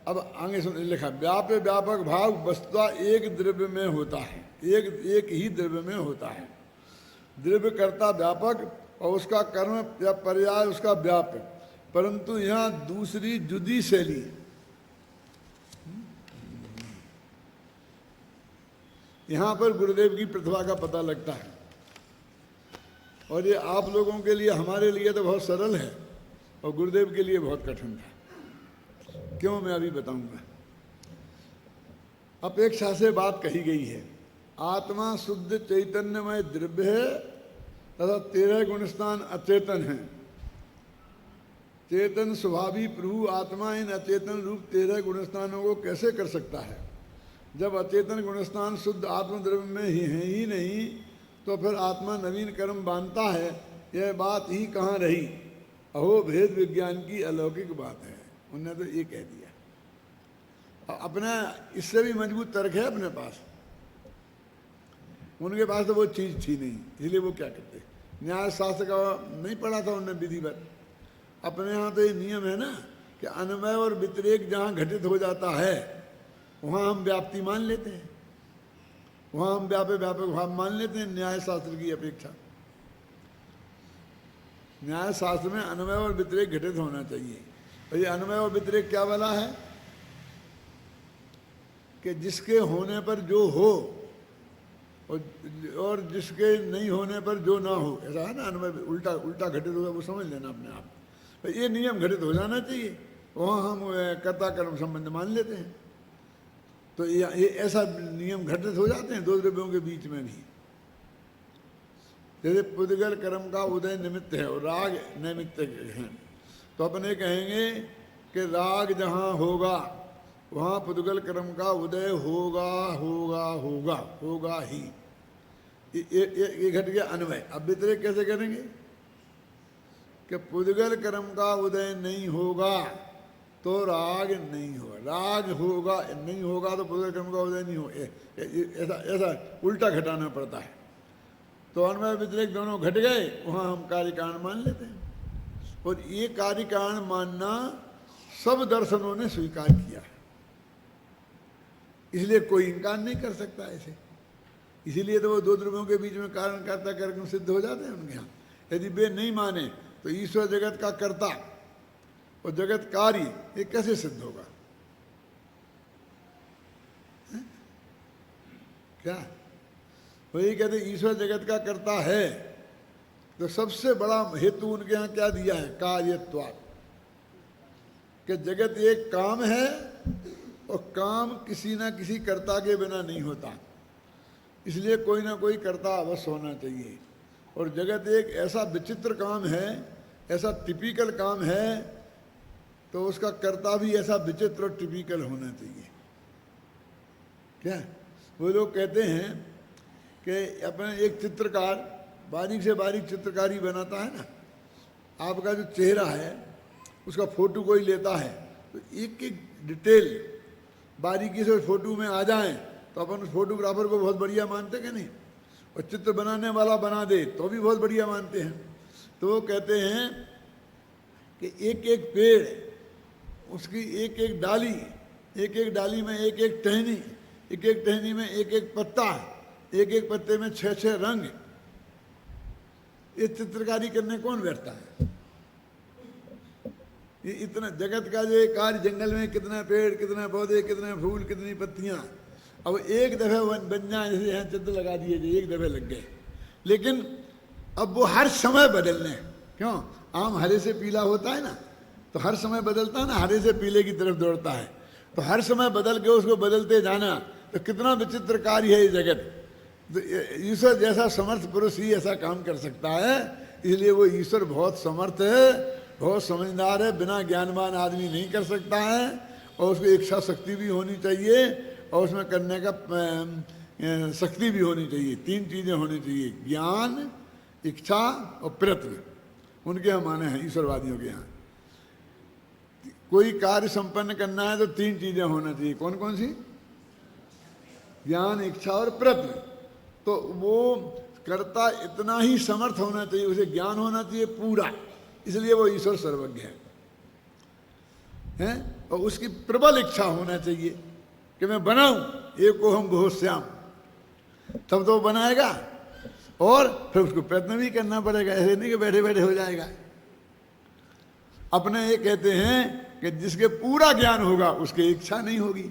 अब आगे सुन, लिखा व्याप्य व्यापक भाव वस्तुतः एक द्रव्य में होता है, एक ही द्रव्य में होता है। द्रव्य कर्ता व्यापक और उसका कर्म या पर्याय उसका व्याप्य, परंतु यहाँ दूसरी जुदी शैली, यहाँ पर गुरुदेव की प्रतिभा का पता लगता है। और ये आप लोगों के लिए, हमारे लिए तो बहुत सरल है और गुरुदेव के लिए बहुत कठिन था। क्यों, मैं अभी बताऊंगा। अपेक्षा से बात कही गई है, आत्मा शुद्ध चैतन्यमय द्रव्य है तथा 13 गुणस्थान अचेतन है। चेतन स्वभावी प्रभु आत्मा इन अचेतन रूप 13 गुणस्थानों को कैसे कर सकता है? जब अचेतन गुणस्थान शुद्ध आत्मद्रव्य में ही है ही नहीं, तो फिर आत्मा नवीन कर्म बांधता है, यह बात ही कहाँ रही? अहो भेद विज्ञान की अलौकिक बात है। उन्होंने तो ये कह दिया। अपना इससे भी मजबूत तर्क है अपने पास, उनके पास तो वो चीज़ थी नहीं, इसलिए वो क्या करते, न्याय शास्त्र का नहीं पढ़ा था उन्होंने विधिवत। अपने यहाँ तो ये नियम है ना कि अन्वय और व्यतिरेक जहाँ घटित हो जाता है वहाँ हम व्याप्ति मान लेते हैं, वहाँ हम व्यापक भाव मान लेते हैं न्याय शास्त्र की अपेक्षा। न्याय शास्त्र में अन्वय और व्यतिरेक घटित होना चाहिए। और ये अन्वय और व्यतिरेक क्या वाला है कि जिसके होने पर जो हो और जिसके नहीं होने पर जो ना हो, ऐसा है ना। अन्वय उल्टा उल्टा घटित होगा, वो समझ लेना अपने आप। तो ये नियम घटित हो जाना चाहिए, वहाँ हम कर्ता कर्म संबंध मान लेते हैं। तो ये ऐसा नियम घटित हो जाते हैं दो द्रव्यों के बीच में भी। जैसे पुद्गल कर्म का उदय निमित्त है और राग नैमित्त है, तो अपने कहेंगे कि राग जहाँ होगा वहाँ पुद्गल कर्म का उदय होगा होगा होगा होगा ही। ये घट गया अन्वय। अब व्यतिरेक कैसे करेंगे कि पुद्गल कर्म का उदय नहीं होगा तो राग नहीं होगा, राग होगा नहीं होगा तो पुद्गल कर्म का उदय नहीं होगा। ऐसा उल्टा घटाना पड़ता है। तो अन्वय व्यतिरेक दोनों घट गए, वहाँ हम कार्य कारण मान लेते हैं। और ये कार्य कारण मानना सब दर्शनों ने स्वीकार किया है, इसलिए कोई इनकार नहीं कर सकता ऐसे। इसीलिए तो वो दो द्रव्यों के बीच में कारण कर्ता कर्म सिद्ध हो जाते हैं उनके यहाँ। यदि वे नहीं माने तो ईश्वर जगत का कर्ता और जगत कार्य ये कैसे सिद्ध होगा? क्या वही कहते ईश्वर जगत का कर्ता है, तो सबसे बड़ा हेतु उनके यहाँ क्या दिया है, कार्यत्वात्, कि जगत एक काम है और काम किसी ना किसी कर्ता के बिना नहीं होता, इसलिए कोई ना कोई कर्ता अवश्य होना चाहिए। और जगत एक ऐसा विचित्र काम है, ऐसा टिपिकल काम है, तो उसका कर्ता भी ऐसा विचित्र और टिपिकल होना चाहिए। क्या वो लोग कहते हैं कि अपने एक चित्रकार बारीक से बारीक चित्रकारी बनाता है ना, आपका जो चेहरा है उसका फोटो कोई लेता है तो एक एक डिटेल बारीकी से उस फोटो में आ जाए तो अपन उस फोटोग्राफर को बहुत बढ़िया मानते कि नहीं, और चित्र बनाने वाला बना दे तो भी बहुत बढ़िया मानते हैं। तो वो कहते हैं कि एक एक पेड़, उसकी एक एक डाली, एक एक डाली में एक एक टहनी, एक एक टहनी में एक एक पत्ता, एक एक पत्ते में 6-6 रंग, ये चित्रकारी करने कौन बैठता है? ये इतना जगत का जो कार्य, जंगल में कितना पेड़, कितने पौधे, कितने फूल, कितनी पत्तियां, अब एक दफे बन जाए, जैसे यहाँ चित्र लगा दिए जो एक दफे लग गए, लेकिन अब वो हर समय बदलने, क्यों? आम हरे से पीला होता है ना, तो हर समय बदलता है ना, हरे से पीले की तरफ दौड़ता है, तो हर समय बदल के उसको बदलते जाना, तो कितना विचित्र कार्य है ये जगत। तो ईश्वर जैसा समर्थ पुरुष ही ऐसा काम कर सकता है, इसलिए वो ईश्वर बहुत समर्थ है, बहुत समझदार है, बिना ज्ञानवान आदमी नहीं कर सकता है, और उसको इच्छा शक्ति भी होनी चाहिए और उसमें करने का शक्ति भी होनी चाहिए। 3 चीज़ें होनी चाहिए, ज्ञान, इच्छा और प्रयत्न। उनके यहाँ माने हैं ईश्वरवादियों के यहाँ। कोई कार्य संपन्न करना है तो 3 चीज़ें होना चाहिए, कौन कौन सी? ज्ञान, इच्छा और प्रयत्न। तो वो कर्ता इतना ही समर्थ होना चाहिए, उसे ज्ञान होना चाहिए पूरा, इसलिए वो ईश्वर सर्वज्ञ है, और उसकी प्रबल इच्छा होना चाहिए कि मैं बनाऊं एको हम बहुत श्याम, तब तो बनाएगा, और फिर उसको प्रयत्न भी करना पड़ेगा, ऐसे नहीं कि बैठे बैठे हो जाएगा। अपने ये कहते हैं कि जिसके पूरा ज्ञान होगा उसकी इच्छा नहीं होगी,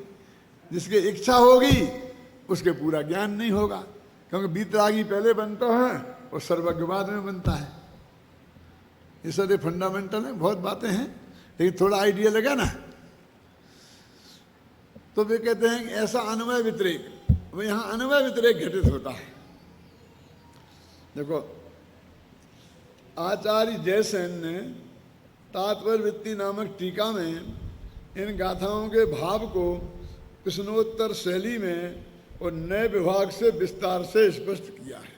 जिसकी इच्छा होगी उसके पूरा ज्ञान नहीं होगा, क्योंकि बीतरागी पहले बनता है और सर्वज्ञ बाद में बनता है। ये सारे फंडामेंटल है, बहुत बातें हैं, लेकिन थोड़ा आइडिया लगा ना। तो वे कहते हैं कि ऐसा अन्वय व्यतिरेक, वो यहाँ अन्वय व्यतिरेक घटित होता है। देखो आचार्य जयसेन ने तात्पर्य वृत्ति नामक टीका में इन गाथाओं के भाव को प्रश्नोत्तर शैली में और नए विभाग से विस्तार से स्पष्ट किया है।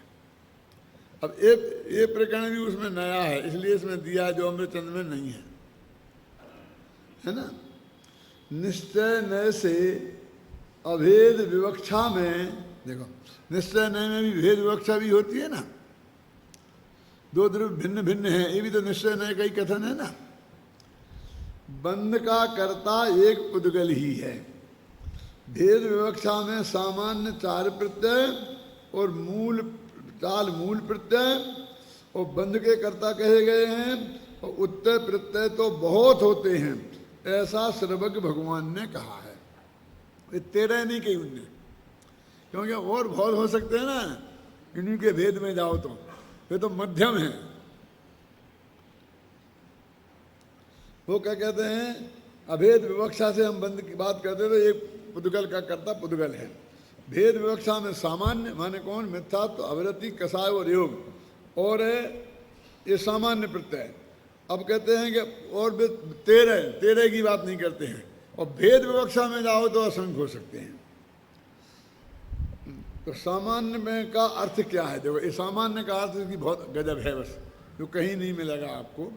अब ये प्रकरण भी उसमें नया है, इसलिए इसमें दिया जो अमृतचंद में नहीं है ना। निश्चय नय से अभेद विवक्षा में, देखो निश्चय नय में भी भेद विवक्षा भी होती है ना, 2 द्रव्य भिन्न भिन्न है, ये भी तो निश्चय नय का ही कथन है ना। बंध का कर्ता एक पुद्गल ही है, भेद विवक्षा में सामान्य 4 प्रत्यय और मूल प्रत्यय और बंध के कर्ता कहे गए हैं, और उत्तर प्रत्यय तो बहुत होते हैं, ऐसा सर्वज्ञ भगवान ने कहा है। ये 13 नहीं कही उनने, क्योंकि और बहुत हो सकते हैं ना, इन्हीं के भेद में जाओ तो वे तो मध्यम है। वो क्या कहते हैं, अभेद विवक्षा से हम बंध की बात करते तो एक पुद्गल का कर्ता पुद्गल है, भेद विवक्षा में सामान्य माने कौन, मिथ्यात्व, अवरति, कसाय और योग, और ये सामान्य प्रत्यय। अब कहते हैं कि और भी 13 की बात नहीं करते हैं, और भेद विवक्षा में जाओ तो असंख्य हो सकते हैं। तो सामान्य में का अर्थ क्या है? देखो ये सामान्य का अर्थ इसकी बहुत गजब है, बस जो कहीं नहीं मिलेगा आपको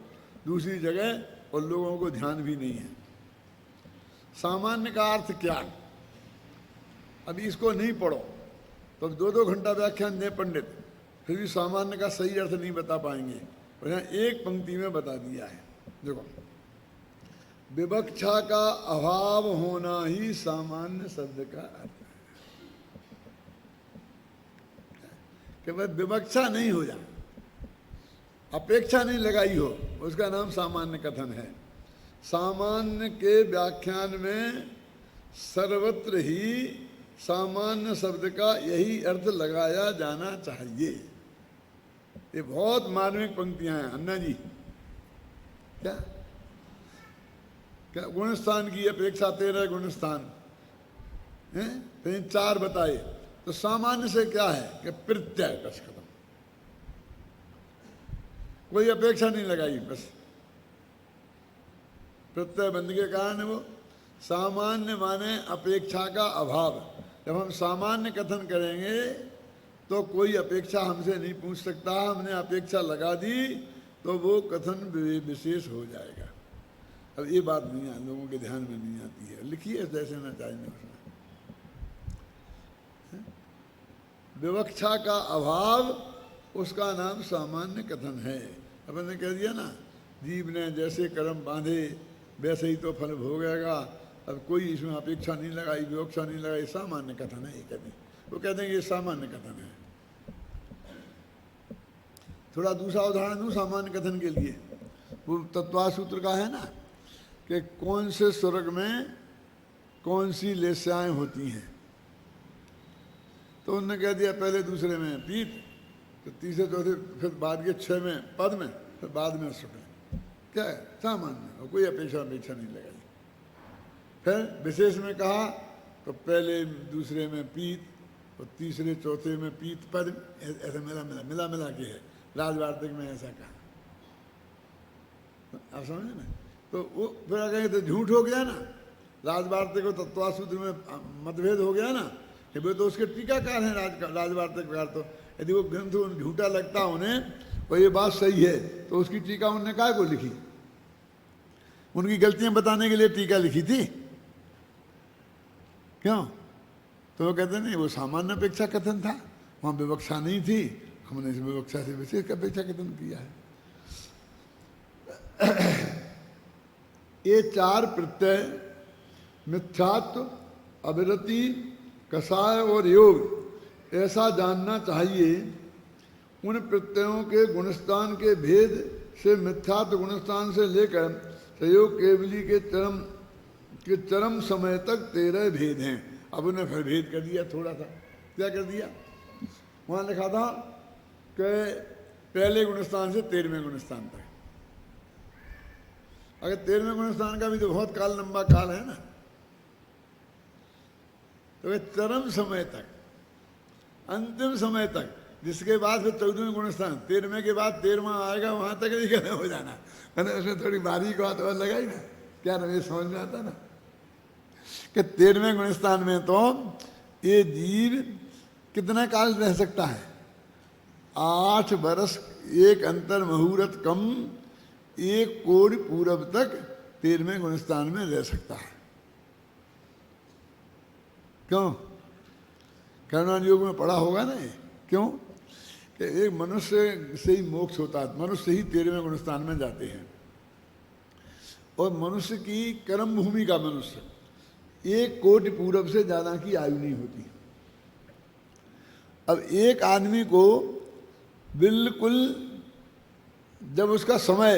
दूसरी जगह, और लोगों को ध्यान भी नहीं है। सामान्य का अर्थ क्या है? अभी इसको नहीं पढ़ो तो 2-2 घंटा व्याख्यान दे पंडित, फिर भी सामान्य का सही अर्थ नहीं बता पाएंगे, और यहाँ एक पंक्ति में बता दिया है। देखो विवक्षा का अभाव होना ही सामान्य शब्द का अर्थ है, कि बस विवक्षा नहीं हो जाए, अपेक्षा नहीं लगाई हो, उसका नाम सामान्य कथन है। सामान्य के व्याख्यान में सर्वत्र ही सामान्य शब्द का यही अर्थ लगाया जाना चाहिए। ये बहुत मार्मिक पंक्तियां हैं अन्ना जी। क्या क्या गुणस्थान की अपेक्षा 13 गुणस्थान हैं, तो इन 4 बताए। तो सामान्य से क्या है कि प्रत्यय, बस खत्म, कोई अपेक्षा नहीं लगाई, बस प्रत्यय बंध के कारण है वो। सामान्य माने अपेक्षा का अभाव। जब हम सामान्य कथन करेंगे तो कोई अपेक्षा हमसे नहीं पूछ सकता, हमने अपेक्षा लगा दी तो वो कथन विशेष हो जाएगा। अब ये बात नहीं लोगों के ध्यान में नहीं आती है, लिखिए जैसे ना चाहिए उसमें। विवक्षा का अभाव, उसका नाम सामान्य कथन है। अपन ने कह दिया ना, जीव ने जैसे कर्म बांधे वैसे ही तो फल भोगेगा। अब कोई इसमें अपेक्षा नहीं लगाई, विवक्षा नहीं लगाई, सामान्य कथन है ये। कहते वो कहते हैं ये सामान्य कथन है। थोड़ा दूसरा उदाहरण दूं सामान्य कथन के लिए। वो तत्वा सूत्र का है ना कि कौन से स्वर्ग में कौन सी लेस्याएं होती हैं। तो उन्होंने कह दिया पहले दूसरे में पीत, तो तीसरे चौथे, फिर बाद के 6 में पद में, फिर बाद में सुख। क्या है सामान्य, और कोई अपेक्षा नहीं लगाई। फिर विशेष में कहा तो पहले दूसरे में पीत और तीसरे चौथे में पीत पद, ऐसा मिला मिला के है। राजवार्तिक में ऐसा कहा, आप समझे ना। तो वो फिर कहेंगे तो झूठ हो गया ना, राजवार्तिक और तत्वासूत्र में मतभेद हो गया ना, कि वे तो उसके टीकाकार हैं राजवार्तिककार। तो यदि वो ग्रंथ झूठा लगता उन्हें और ये बात सही है तो उसकी टीका उन्होंने काय को लिखी? उनकी गलतियां बताने के लिए टीका लिखी थी, क्यों? तो वो कहते नहीं, वो सामान्य अपेक्षा कथन था, वहाँ विवक्षा नहीं थी, हमने इस विवक्षा से विशेष अपेक्षा कथन किया है। ये 4 प्रत्यय मिथ्यात्व, अविरति, कषाय और योग ऐसा जानना चाहिए। उन प्रत्ययों के गुणस्थान के भेद से मिथ्यात्व गुणस्थान से लेकर संयोग केवली के चरम समय तक 13 भेद हैं। अब उन्हें फिर भेद कर दिया थोड़ा सा। क्या कर दिया? वहाँ लिखा था कि पहले गुणस्थान से 13वें गुणस्थान तक। अगर 13वें गुणस्थान का भी तो बहुत काल लंबा काल है ना, तो चरम समय तक, अंतिम समय तक, जिसके बाद फिर 14वें गुणस्थान, 13वें के बाद 13वां आएगा, वहां तक नहीं खत्म हो जाना। मैंने उसमें थोड़ी बारीक बात और लगाई ना, क्या रमेश समझ में आता ना कि 13वें गुणस्थान में तो ये जीव कितना काल रह सकता है? 8 बरस 1 अंतर मुहूर्त कम 1 कोटि पूरब तक 13वें गुणस्थान में रह सकता है। क्यों? कर्णान योग में पढ़ा होगा ना ये। क्यों? कि एक मनुष्य से ही मोक्ष होता है, मनुष्य ही 13वें गुणस्थान में जाते हैं। और मनुष्य की कर्म भूमि का मनुष्य 1 कोटि पूरब से ज्यादा की आयु नहीं होती। अब एक आदमी को बिल्कुल जब उसका समय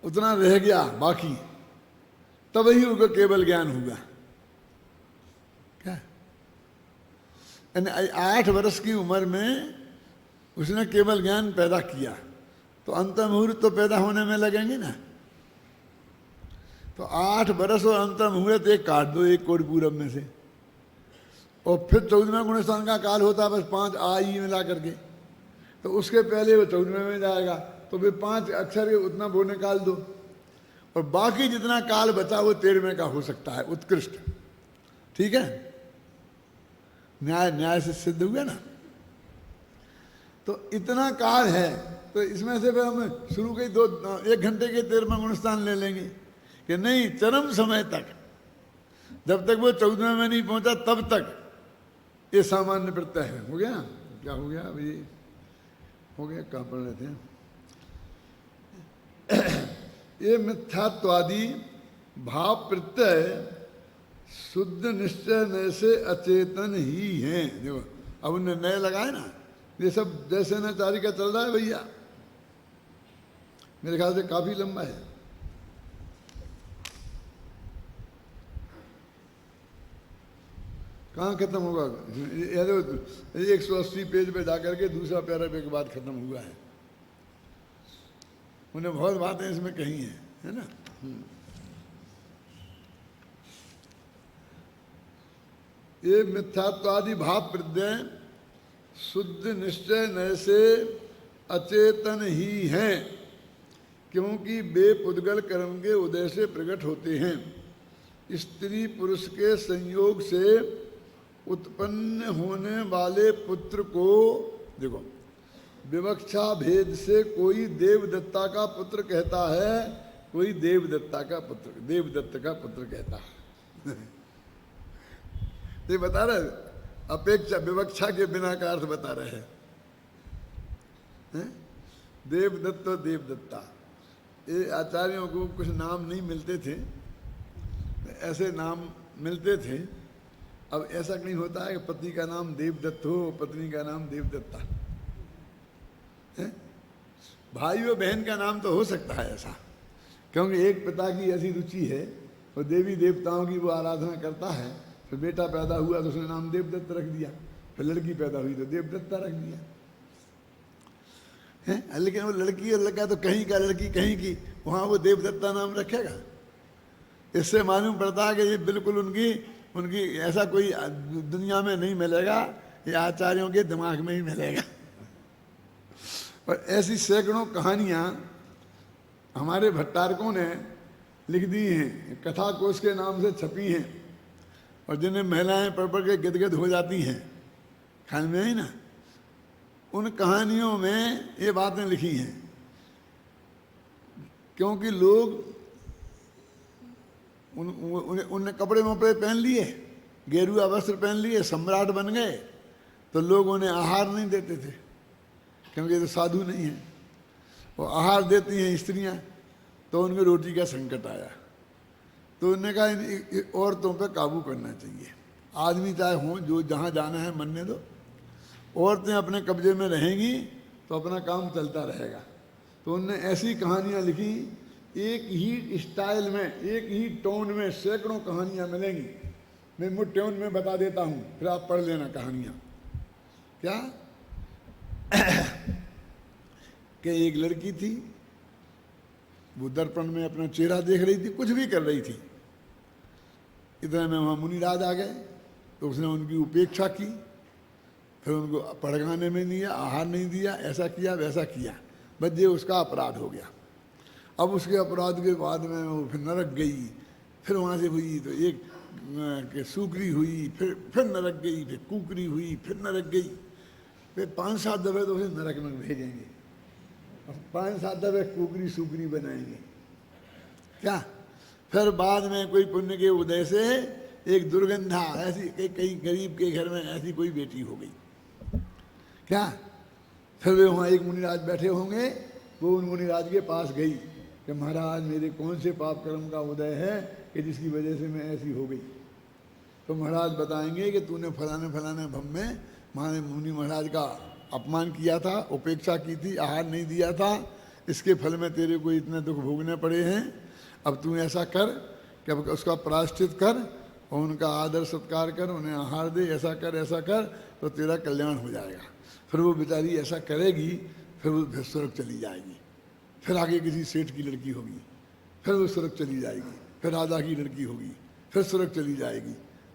उतना रह गया बाकी, तब ही उनको केवल ज्ञान हुआ। क्या? 8 वर्ष की उम्र में उसने केवल ज्ञान पैदा किया, तो अंत मुहूर्त तो पैदा होने में लगेंगे ना। तो 8 वर्ष और अंत मुहूर्त एक काट दो 1 कोटि पूरब में से, और फिर 14वें गुणस्थान का काल होता है बस 5 आई मिला करके, तो उसके पहले वो 14वें में जाएगा। तो वे 5 अक्षर के उतना वो निकाल दो, और बाकी जितना काल बचा वो 13वें का हो सकता है उत्कृष्ट। ठीक है, न्याय से सिद्ध हुआ ना। तो इतना काल है, तो इसमें से फिर हम शुरू के 1 घंटे के 13वां गुणस्थान ले लेंगे कि नहीं, चरम समय तक, जब तक वो 14वें में नहीं पहुंचा तब तक ये सामान्य प्रत्यय है। हो गया? क्या हो गया? अभी हो गया, कहाँ पढ़ रहे थे? ये मिथ्यात्वादी भाव प्रत्यय शुद्ध निश्चय नय से अचेतन ही हैं। देखो अब उन्हें नए लगाए ना, ये सब जैसे न चारी का चल रहा है भैया, मेरे ख्याल से काफी लंबा है। कहाँ खत्म होगा? ये तो 180 पेज पे जाकर के दूसरा पैराग्राफ के बाद खत्म हुआ है। उन्हें बहुत बातें इसमें कही हैं, है ना। ये मिथ्यात्वादि भाव प्रत्यय शुद्ध निश्चय नय से अचेतन ही हैं, क्योंकि वे पुद्गल कर्म के उदय से प्रकट होते हैं। स्त्री पुरुष के संयोग से उत्पन्न होने वाले पुत्र को, देखो, विवक्षा भेद से कोई देवदत्ता का पुत्र कहता है, कोई देवदत्ता का पुत्र, देवदत्त का पुत्र कहता है। ये बता रहे, अपेक्षा विवक्षा के बिना का अर्थ बता रहे हैं। देवदत्त और देवदत्ता, ये आचार्यों को कुछ नाम नहीं मिलते थे, ऐसे नाम मिलते थे। अब ऐसा नहीं होता है कि पति का नाम देवदत्त हो, पत्नी का नाम देवदत्ता है। भाई और बहन का नाम तो हो सकता है ऐसा, क्योंकि एक पिता की ऐसी रुचि है और देवी देवताओं की वो आराधना करता है। फिर बेटा पैदा हुआ तो उसने नाम देवदत्त रख दिया, फिर लड़की पैदा हुई तो देवदत्ता रख दिया है। लेकिन वो लड़की और लड़का तो कहीं का लड़की कहीं की, वहाँ वो देवदत्ता नाम रखेगा। इससे मालूम पड़ता है कि ये बिल्कुल उनकी ऐसा कोई दुनिया में नहीं मिलेगा, ये आचार्यों के दिमाग में ही मिलेगा। और ऐसी सैकड़ों कहानियाँ हमारे भट्टारकों ने लिख दी हैं, कथा कोश के नाम से छपी हैं, और जिन्हें महिलाएं पढ़ पढ़ के गदगद हो जाती हैं, ख्याल में है ना। उन कहानियों में ये बातें लिखी हैं, क्योंकि लोग उनने कपड़े वपड़े पहन लिए, गेरुआ वस्त्र पहन लिए, सम्राट बन गए, तो लोग उन्हें आहार नहीं देते थे, क्योंकि ये तो साधु नहीं है। वो आहार देती हैं स्त्रियां, तो उनमें रोटी का संकट आया। तो उन्होंने कहा इन औरतों पर काबू करना चाहिए। आदमी चाहे हों, जो जहाँ जाना है मनने दो, औरतें अपने कब्जे में रहेंगी तो अपना काम चलता रहेगा। तो उनने ऐसी कहानियाँ लिखी, एक ही स्टाइल में, एक ही टोन में सैकड़ों कहानियाँ मिलेंगी। मैं मुझ टोन में बता देता हूँ, फिर आप पढ़ लेना कहानियाँ। क्या कि एक लड़की थी, वो दर्पण में अपना चेहरा देख रही थी, कुछ भी कर रही थी। इतने में वहाँ मुनिराज आ गए, तो उसने उनकी उपेक्षा की, फिर उनको पड़गाने में नहीं दिया, आहार नहीं दिया, ऐसा किया वैसा किया, बस ये उसका अपराध हो गया। अब उसके अपराध के बाद में वो फिर नरक गई, फिर वहाँ से हुई तो एक सूकरी हुई, फिर नरक गई, फिर कुकरी हुई, फिर नरक गई। फिर 5-7 दफे तो उसे नरक में भेजेंगे, 5-7 दफे कुकरी सूकरी बनाएंगे। क्या फिर बाद में कोई पुण्य के उदय से एक दुर्गंधा ऐसी, कहीं गरीब के घर में ऐसी कोई बेटी हो गई। क्या फिर वे वहाँ एक मुनिराज बैठे होंगे, वो उन मुनिराज के पास गई कि महाराज मेरे कौन से पाप कर्म का उदय है कि जिसकी वजह से मैं ऐसी हो गई। तो महाराज बताएंगे कि तूने फलाने फलाने भम में माने मुनि महाराज का अपमान किया था, उपेक्षा की थी, आहार नहीं दिया था, इसके फल में तेरे को इतने दुख भोगने पड़े हैं। अब तू ऐसा कर कि अब उसका प्रायश्चित कर और उनका आदर सत्कार कर, उन्हें आहार दे, ऐसा कर तो तेरा कल्याण हो जाएगा। फिर वो बेचारी ऐसा करेगी, फिर वो स्वर्ग चली जाएगी। फिर आगे किसी सेठ की लड़की होगी, फिर वो स्वर्ग चली जाएगी। फिर राजा की लड़की होगी, फिर स्वर्ग चली जाएगी।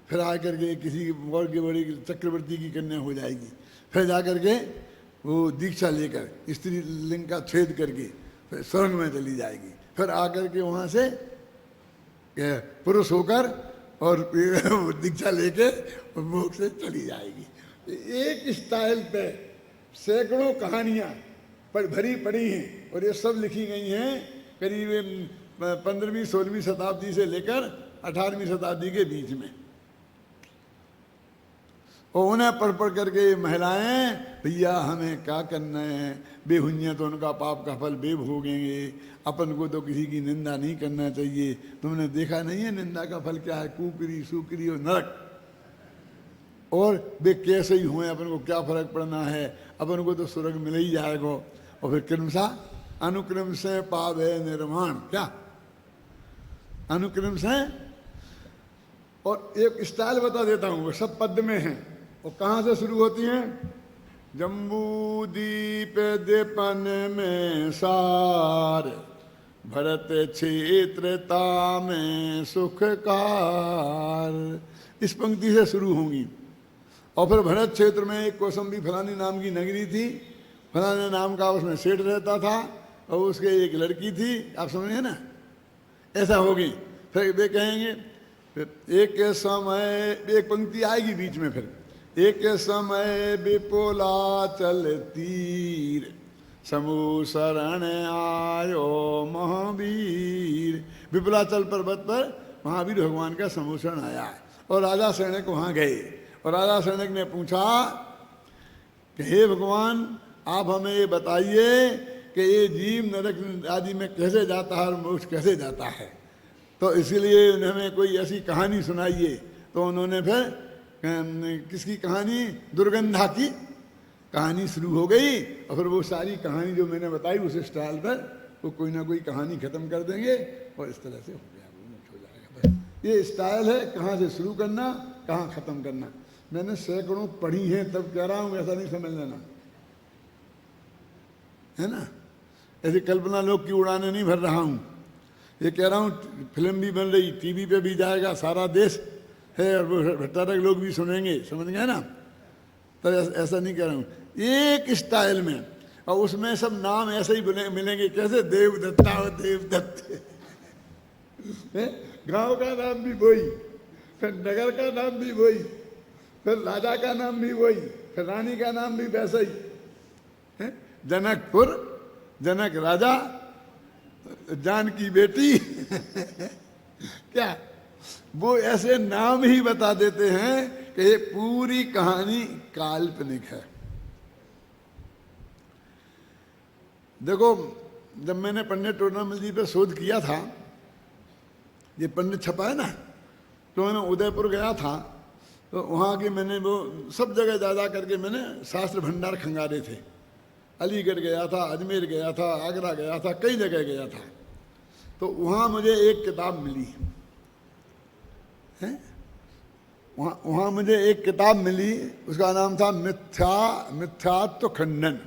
फिर आकर के किसी और के बड़े चक्रवर्ती की कन्या हो जाएगी। फिर जा करके वो दीक्षा लेकर स्त्री लिंग का छेद करके फिर स्वर्ग में चली जाएगी। फिर आकर के वहाँ से पुरुष होकर और दीक्षा लेकर मोक्ष से चली जाएगी। एक स्टाइल पे सैकड़ों कहानियाँ पर भरी पड़ी हैं, और ये सब लिखी गई हैं करीब 15वीं-16वीं शताब्दी से लेकर 18वीं शताब्दी के बीच में। और उन्हें पढ़ पढ़ करके महिलाएं, भैया हमें क्या करना है, बेहुइयाँ तो उनका पाप का फल बे भोगेंगे, अपन को तो किसी की निंदा नहीं करना चाहिए। तुमने देखा नहीं है निंदा का फल क्या है, कुकरी सूकरी और नरक। और वे कैसे ही हुए, अपन को क्या फर्क पड़ना है, अपन को तो स्वर्ग मिल ही जाएगा। और फिर क्रमशः अनुक्रम से पावे निर्माण, क्या अनुक्रम से। और एक स्टाइल बता देता हूँ, वो सब पद में हैं। और कहाँ से शुरू होती हैं? जम्बू दीप दीपन में सार, भरत क्षेत्रता में सुखकार, इस पंक्ति से शुरू होंगी। और फिर भरत क्षेत्र में एक कौसंबी फलानी नाम की नगरी थी, फलाने नाम का उसमें सेठ रहता था, और उसके एक लड़की थी, आप समझे ना, ऐसा होगी। फिर वे कहेंगे, फिर एक समय, एक पंक्ति आएगी बीच में, फिर एक समय विपुला चल तीर, समूह शरण आयो महावीर। विपुलाचल पर्वत पर महावीर भगवान का समूह शरण आया है। और राजा सैनिक वहाँ गए, और राजा सैनिक ने पूछा कि हे भगवान, आप हमें ये बताइए कि ये जीव नरक आदि में कैसे जाता है और मोक्ष कैसे जाता है, तो इसीलिए हमें कोई ऐसी कहानी सुनाइए। तो उन्होंने फिर किसकी कहानी? दुर्गंधा की कहानी शुरू हो गई। और फिर वो सारी कहानी जो मैंने बताई उस स्टाइल पर वो कोई ना कोई कहानी खत्म कर देंगे, और इस तरह से हो गया, हो जाएगा। बस ये स्टाइल है, कहाँ से शुरू करना, कहाँ खत्म करना। मैंने सैकड़ों पढ़ी हैं, तब कह रहा हूँ, ऐसा नहीं समझ लेना, है ना। ऐसी कल्पना लोग की उड़ाने नहीं भर रहा हूँ। ये कह रहा हूँ फिल्म भी बन रही, टीवी पे भी जाएगा, सारा देश है, और वो भट्टारक लोग भी सुनेंगे, समझ गए ना। तो ऐसा नहीं कह रहा हूँ, एक स्टाइल में, और उसमें सब नाम ऐसे ही मिलेंगे, कैसे देवदत्ता और देवदत्त गांव का नाम भी वही, फिर नगर का नाम भी वही, फिर राजा का नाम भी वही, फिर रानी का नाम भी वैसा ही है। जनकपुर, जनक राजा, जान की बेटी क्या, वो ऐसे नाम ही बता देते हैं कि ये पूरी कहानी काल्पनिक है। देखो, जब मैंने पंडित टोडरमल जी पे शोध किया था, ये पंडित छपा है ना, तो मैंने उदयपुर गया था, तो वहाँ की मैंने वो सब जगह जा करके मैंने शास्त्र भंडार खंगारे थे। अलीगढ़ गया था, अजमेर गया था, आगरा गया था, कई जगह गया था। तो वहाँ मुझे एक किताब मिली है, वहाँ मुझे एक किताब मिली, उसका नाम था मिथ्यात्व खंडन।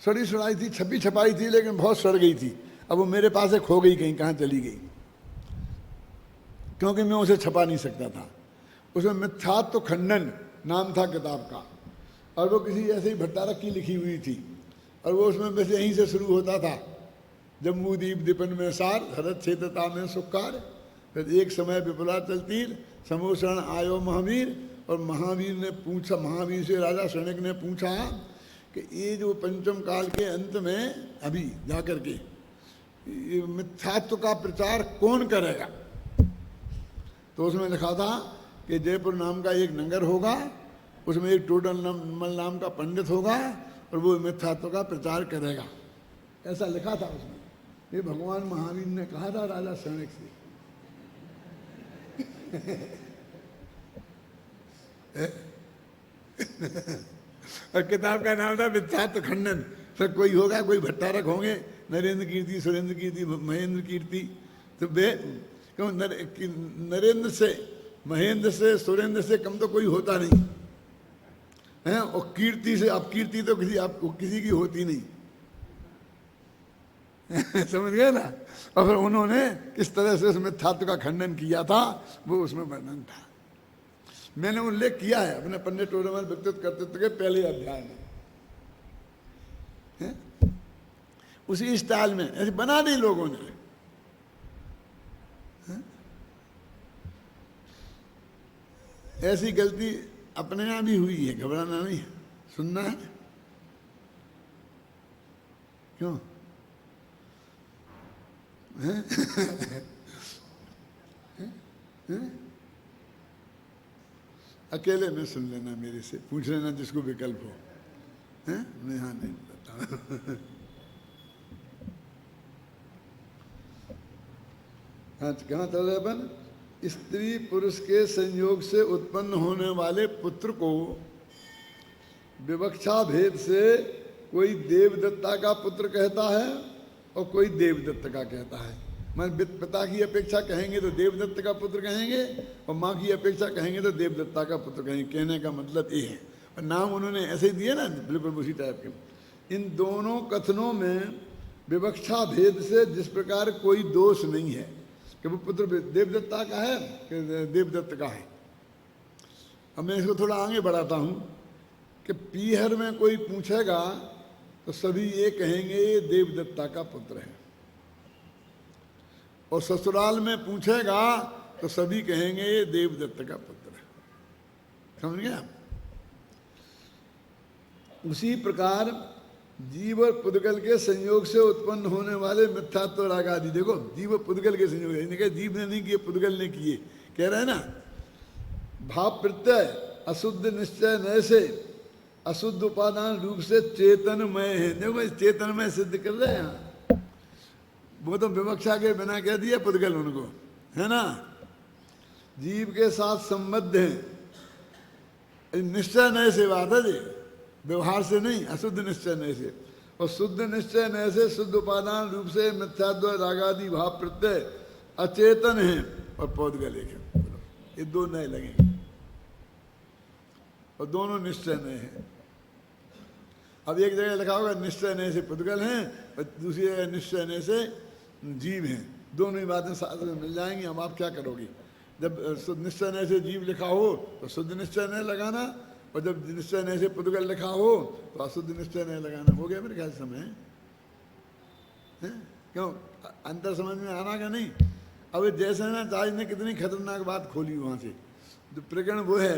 सड़ी सड़ाई थी, छपी छपाई थी, लेकिन बहुत सड़ गई थी। अब वो मेरे पास से खो गई, कहीं कहाँ चली गई, क्योंकि मैं उसे छपा नहीं सकता था। उसमें मिथ्यात्व खंडन नाम था किताब का, और वो किसी ऐसे ही भट्टारक की लिखी हुई थी, और वो उसमें बस यहीं से शुरू होता था, जम्बू दीप दीपन में सार, भरत क्षेत्रता में सुखकार, फिर एक समय विपुला चलतीर, समूह शरण आयो महावीर। और महावीर ने पूछा, महावीर से राजा सैनिक ने पूछा कि ये जो पंचम काल के अंत में अभी जाकर के ये मिथ्यात्व का प्रचार कौन करेगा? तो उसमें लिखा था कि जयपुर नाम का एक नगर होगा, उसमें एक टोडरमल नाम का पंडित होगा, और वो मिथ्यात्व का प्रचार करेगा, ऐसा लिखा था उसमें। ये भगवान महावीर ने कहा था राजा सैनिक से। और किताब का नाम था मिथ्यात्व खंडन। फिर कोई होगा, कोई भट्टारक होंगे, नरेंद्र कीर्ति, सुरेंद्र कीर्ति, महेंद्र कीर्ति, तो वे क्यों नरेंद्र से, महेंद्र से, सुरेंद्र से कम तो कोई होता नहीं है। और कीर्ति से, अब कीर्ति तो किसी की होती नहीं समझ गए ना। और फिर उन्होंने किस तरह से उसमें मिथ्यात्व का खंडन किया था, वो उसमें वर्णन था। मैंने उल्लेख किया है अपने पंडित टोडरमल व्यक्तित्व कर्तृत्व के पहले अध्याय में, है? उसी स्टाइल में ऐसे बना दी लोगों ने, है? ऐसी गलती अपने यहाँ भी हुई है, घबराना नहीं, सुनना है। क्यों? अकेले में सुन लेना, मेरे से पूछ लेना जिसको विकल्प हो, हैं? मैं हाँ नहीं बताता। आज कहाँ चल रहे अपन? स्त्री पुरुष के संयोग से उत्पन्न होने वाले पुत्र को विवक्षा भेद से कोई देवदत्ता का पुत्र कहता है और कोई देवदत्त का कहता है। मैं पिता की अपेक्षा कहेंगे तो देवदत्त का पुत्र कहेंगे, और माँ की अपेक्षा कहेंगे तो देवदत्ता का पुत्र कहेंगे। कहने का मतलब ये है, और नाम उन्होंने ऐसे ही दिए ना, बिल्कुल उसी टाइप के। इन दोनों कथनों में विवक्षा भेद से जिस प्रकार कोई दोष नहीं है कि वो पुत्र देवदत्ता का है कि देवदत्त का है। अब मैं इसको थोड़ा आगे बढ़ाता हूँ कि पीहर में कोई पूछेगा तो सभी ये कहेंगे ये देवदत्ता का पुत्र है, और ससुराल में पूछेगा तो सभी कहेंगे ये देवदत्त का पुत्र है। समझ गया? उसी प्रकार जीव और पुद्गल के संयोग से उत्पन्न होने वाले मिथ्यात्व राग आदि, देखो जीव पुद्गल के संयोग, जीव ने नहीं किए, पुद्गल ने किए, कह रहे हैं ना। भाव प्रत्यय अशुद्ध निश्चय नय से अशुद्ध उपादान रूप से चेतनमय है। देखो इस चेतनमय सिद्ध कर रहे हैं, वो तो विवक्षा के बिना कह दिया पुद्गल उनको, है ना। जीव के साथ संबद्ध है, निश्चय नय से बात है जी, व्यवहार से नहीं, अशुद्ध निश्चय नय से। और शुद्ध निश्चय नय से शुद्ध उपादान रूप से मिथ्यात्व रागादि भाव प्रत्यय अचेतन है, और पौधगल एक है। ये दो नए लगेंगे, और दोनों निश्चय नय है। अब एक जगह लिखा होगा निश्चय नय से पुद्गल हैं, और दूसरी जगह निश्चय नय से जीव हैं। दोनों ही बातें साथ में मिल जाएंगी। अब आप क्या करोगे, जब शुद्ध निश्चय नय से जीव लिखा हो तो शुद्ध निश्चय नय लगाना, और जब निश्चय नय से पुद्गल लिखा हो तो अशुद्ध निश्चय नय लगाना। हो गया मेरे ख्याल समय है? क्यों अंतर समझ में आना का नहीं? अब जैसे ना आचार्य ने कितनी खतरनाक बात खोली वहाँ से, जो प्रकरण वो है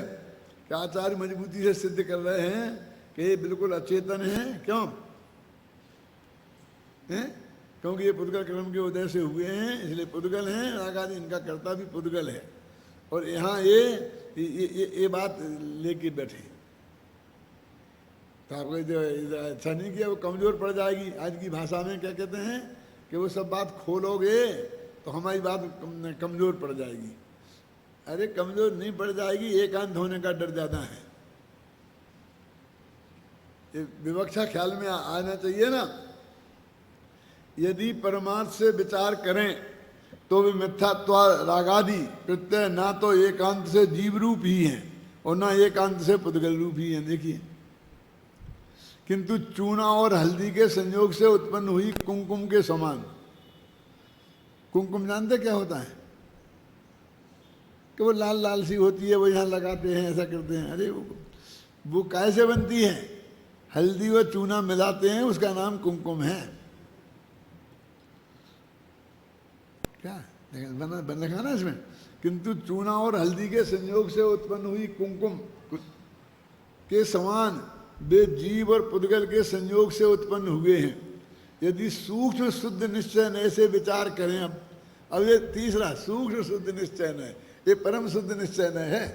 कि आचार्य मजबूती से सिद्ध कर रहे हैं कि ये बिल्कुल अचेतन है। क्यों है? क्योंकि ये पुद्गल क्रम के उदय से हुए हैं, इसलिए पुद्गल हैं। राग आदि इनका कर्ता भी पुद्गल है, और यहाँ ये बात लेके बैठे। तो आपको जो अच्छा नहीं किया, वो कमजोर पड़ जाएगी। आज की भाषा में क्या कहते हैं कि वो सब बात खोलोगे तो हमारी बात कमजोर पड़ जाएगी। अरे कमजोर नहीं पड़ जाएगी, एकांत होने का डर ज्यादा है। ये विवक्षा ख्याल में आना चाहिए ना। यदि परमार्थ से विचार करें तो वे मिथ्यात्व रागादि प्रत्यय ना तो एकांत से जीव रूप ही हैं, और ना एकांत से पुद्गल रूप ही हैं। देखिए, किंतु चूना और हल्दी के संयोग से उत्पन्न हुई कुमकुम के समान। कुमकुम जानते क्या होता है? कि वो लाल लाल सी होती है, वो यहाँ लगाते हैं, ऐसा करते हैं। अरे वो कैसे बनती है? हल्दी व चूना मिलाते हैं, उसका नाम कुमकुम है। क्या बन लिखा ना इसमें? किंतु चूना और हल्दी के संयोग से उत्पन्न हुई कुमकुम के समान वे जीव और पुद्गल के संयोग से उत्पन्न हुए हैं। यदि सूक्ष्म शुद्ध निश्चय नय से विचार करें, अब ये तीसरा सूक्ष्म शुद्ध निश्चय नय, ये परम शुद्ध निश्चय नय है,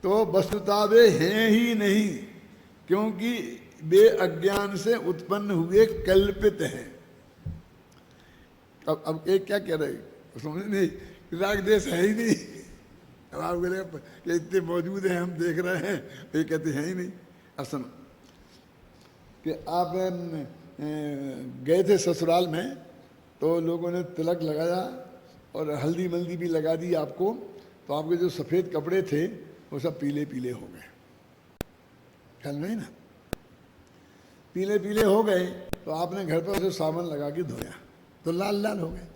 तो वस्तुतः वे हैं ही नहीं, क्योंकि वे अज्ञान से उत्पन्न हुए कल्पित हैं। अब एक क्या कह रहे, समझ नहीं, राग देश है ही नहीं। अब आप बोले कि इतने मौजूद हैं, हम देख रहे हैं, ये कहते हैं ही नहीं। अब सुनो कि आप गए थे ससुराल में, तो लोगों ने तिलक लगाया और हल्दी मल्दी भी लगा दी आपको, तो आपके जो सफ़ेद कपड़े थे वो सब पीले पीले हो गए। ख्याल नहीं ना? पीले पीले हो गए तो आपने घर पर उसे साबुन लगा के धोया तो लाल लाल हो गए।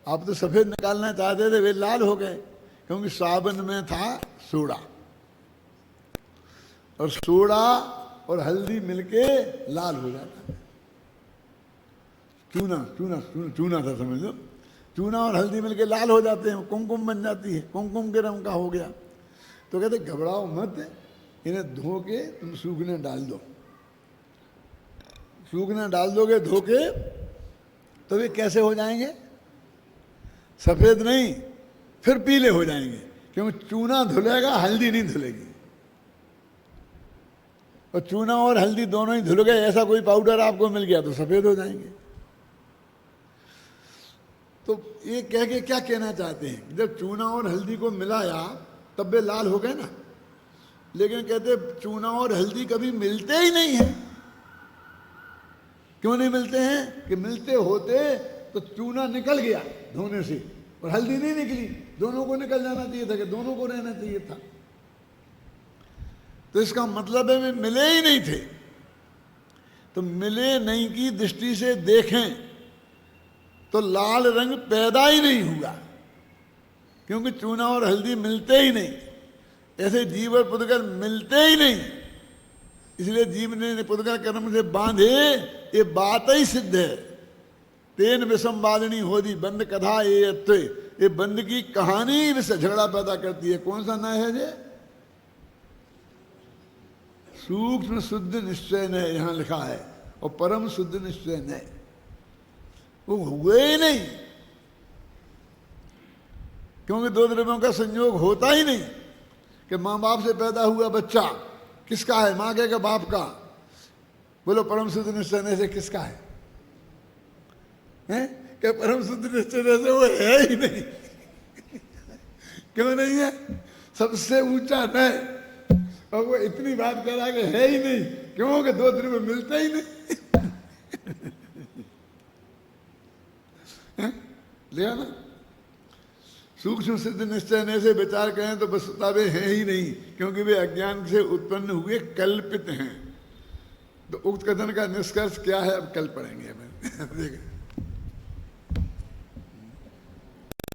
आप तो सफ़ेद निकालना चाहते थे, वे लाल हो गए, क्योंकि साबुन में था सोडा, और सोडा और हल्दी मिलके लाल हो जाता है। चूना चूना चूना था, समझ लो। चूना और हल्दी मिलके लाल हो जाते हैं, कुमकुम बन जाती है, कुमकुम के रंग का हो गया। तो कहते घबराओ मत, इन्हें धो के तुम सूखने डाल दो। सूखने डाल दोगे धो के तो वे कैसे हो जाएंगे? सफ़ेद नहीं, फिर पीले हो जाएंगे, क्योंकि चूना धुलेगा, हल्दी नहीं धुलेगी। और चूना और हल्दी दोनों ही धुल गए, ऐसा कोई पाउडर आपको मिल गया तो सफ़ेद हो जाएंगे। तो ये कह के क्या कहना चाहते हैं? जब चूना और हल्दी को मिलाया तब वे लाल हो गए ना। लेकिन कहते चूना और हल्दी कभी मिलते ही नहीं है, क्यों नहीं मिलते हैं? कि मिलते होते तो चूना निकल गया धोने से और हल्दी नहीं निकली। दोनों को निकल जाना चाहिए था, कि दोनों को रहना चाहिए था। तो इसका मतलब है वे मिले ही नहीं थे। तो मिले नहीं की दृष्टि से देखें तो लाल रंग पैदा ही नहीं हुआ, क्योंकि चूना और हल्दी मिलते ही नहीं। ऐसे जीव और पुद्गल मिलते ही नहीं, इसलिए जीव ने पुद्गल कर्म से बांधे, ये बात ही सिद्ध है। तेन विषम बालिनी होदी बंद कथा ये बंद की कहानी विषय झगड़ा पैदा करती है। कौन सा न्याय है ये? सूक्ष्म शुद्ध निश्चय ने यहां लिखा है, और परम शुद्ध निश्चय ने, वो हुए ही नहीं, क्योंकि दो द्रव्यों का संयोग होता ही नहीं। कि माँ बाप से पैदा हुआ बच्चा किसका है? माँ के बाप का? बोलो परम शुद्ध निश्चय से किसका है? हैं? क्या परम शुद्ध निश्चय से वो है ही नहीं। क्यों नहीं है? सबसे ऊंचा नहीं, और वो इतनी बात करा कि है ही नहीं, क्योंकि दो द्रव्य मिलते ही नहीं। लिया ना? सूक्ष्म सिद्ध निश्चय से विचार करें तो वस्तुतः वे हैं ही नहीं, क्योंकि वे अज्ञान से उत्पन्न हुए कल्पित हैं। तो उक्त कथन का निष्कर्ष क्या है, अब कल पढ़ेंगे हमें।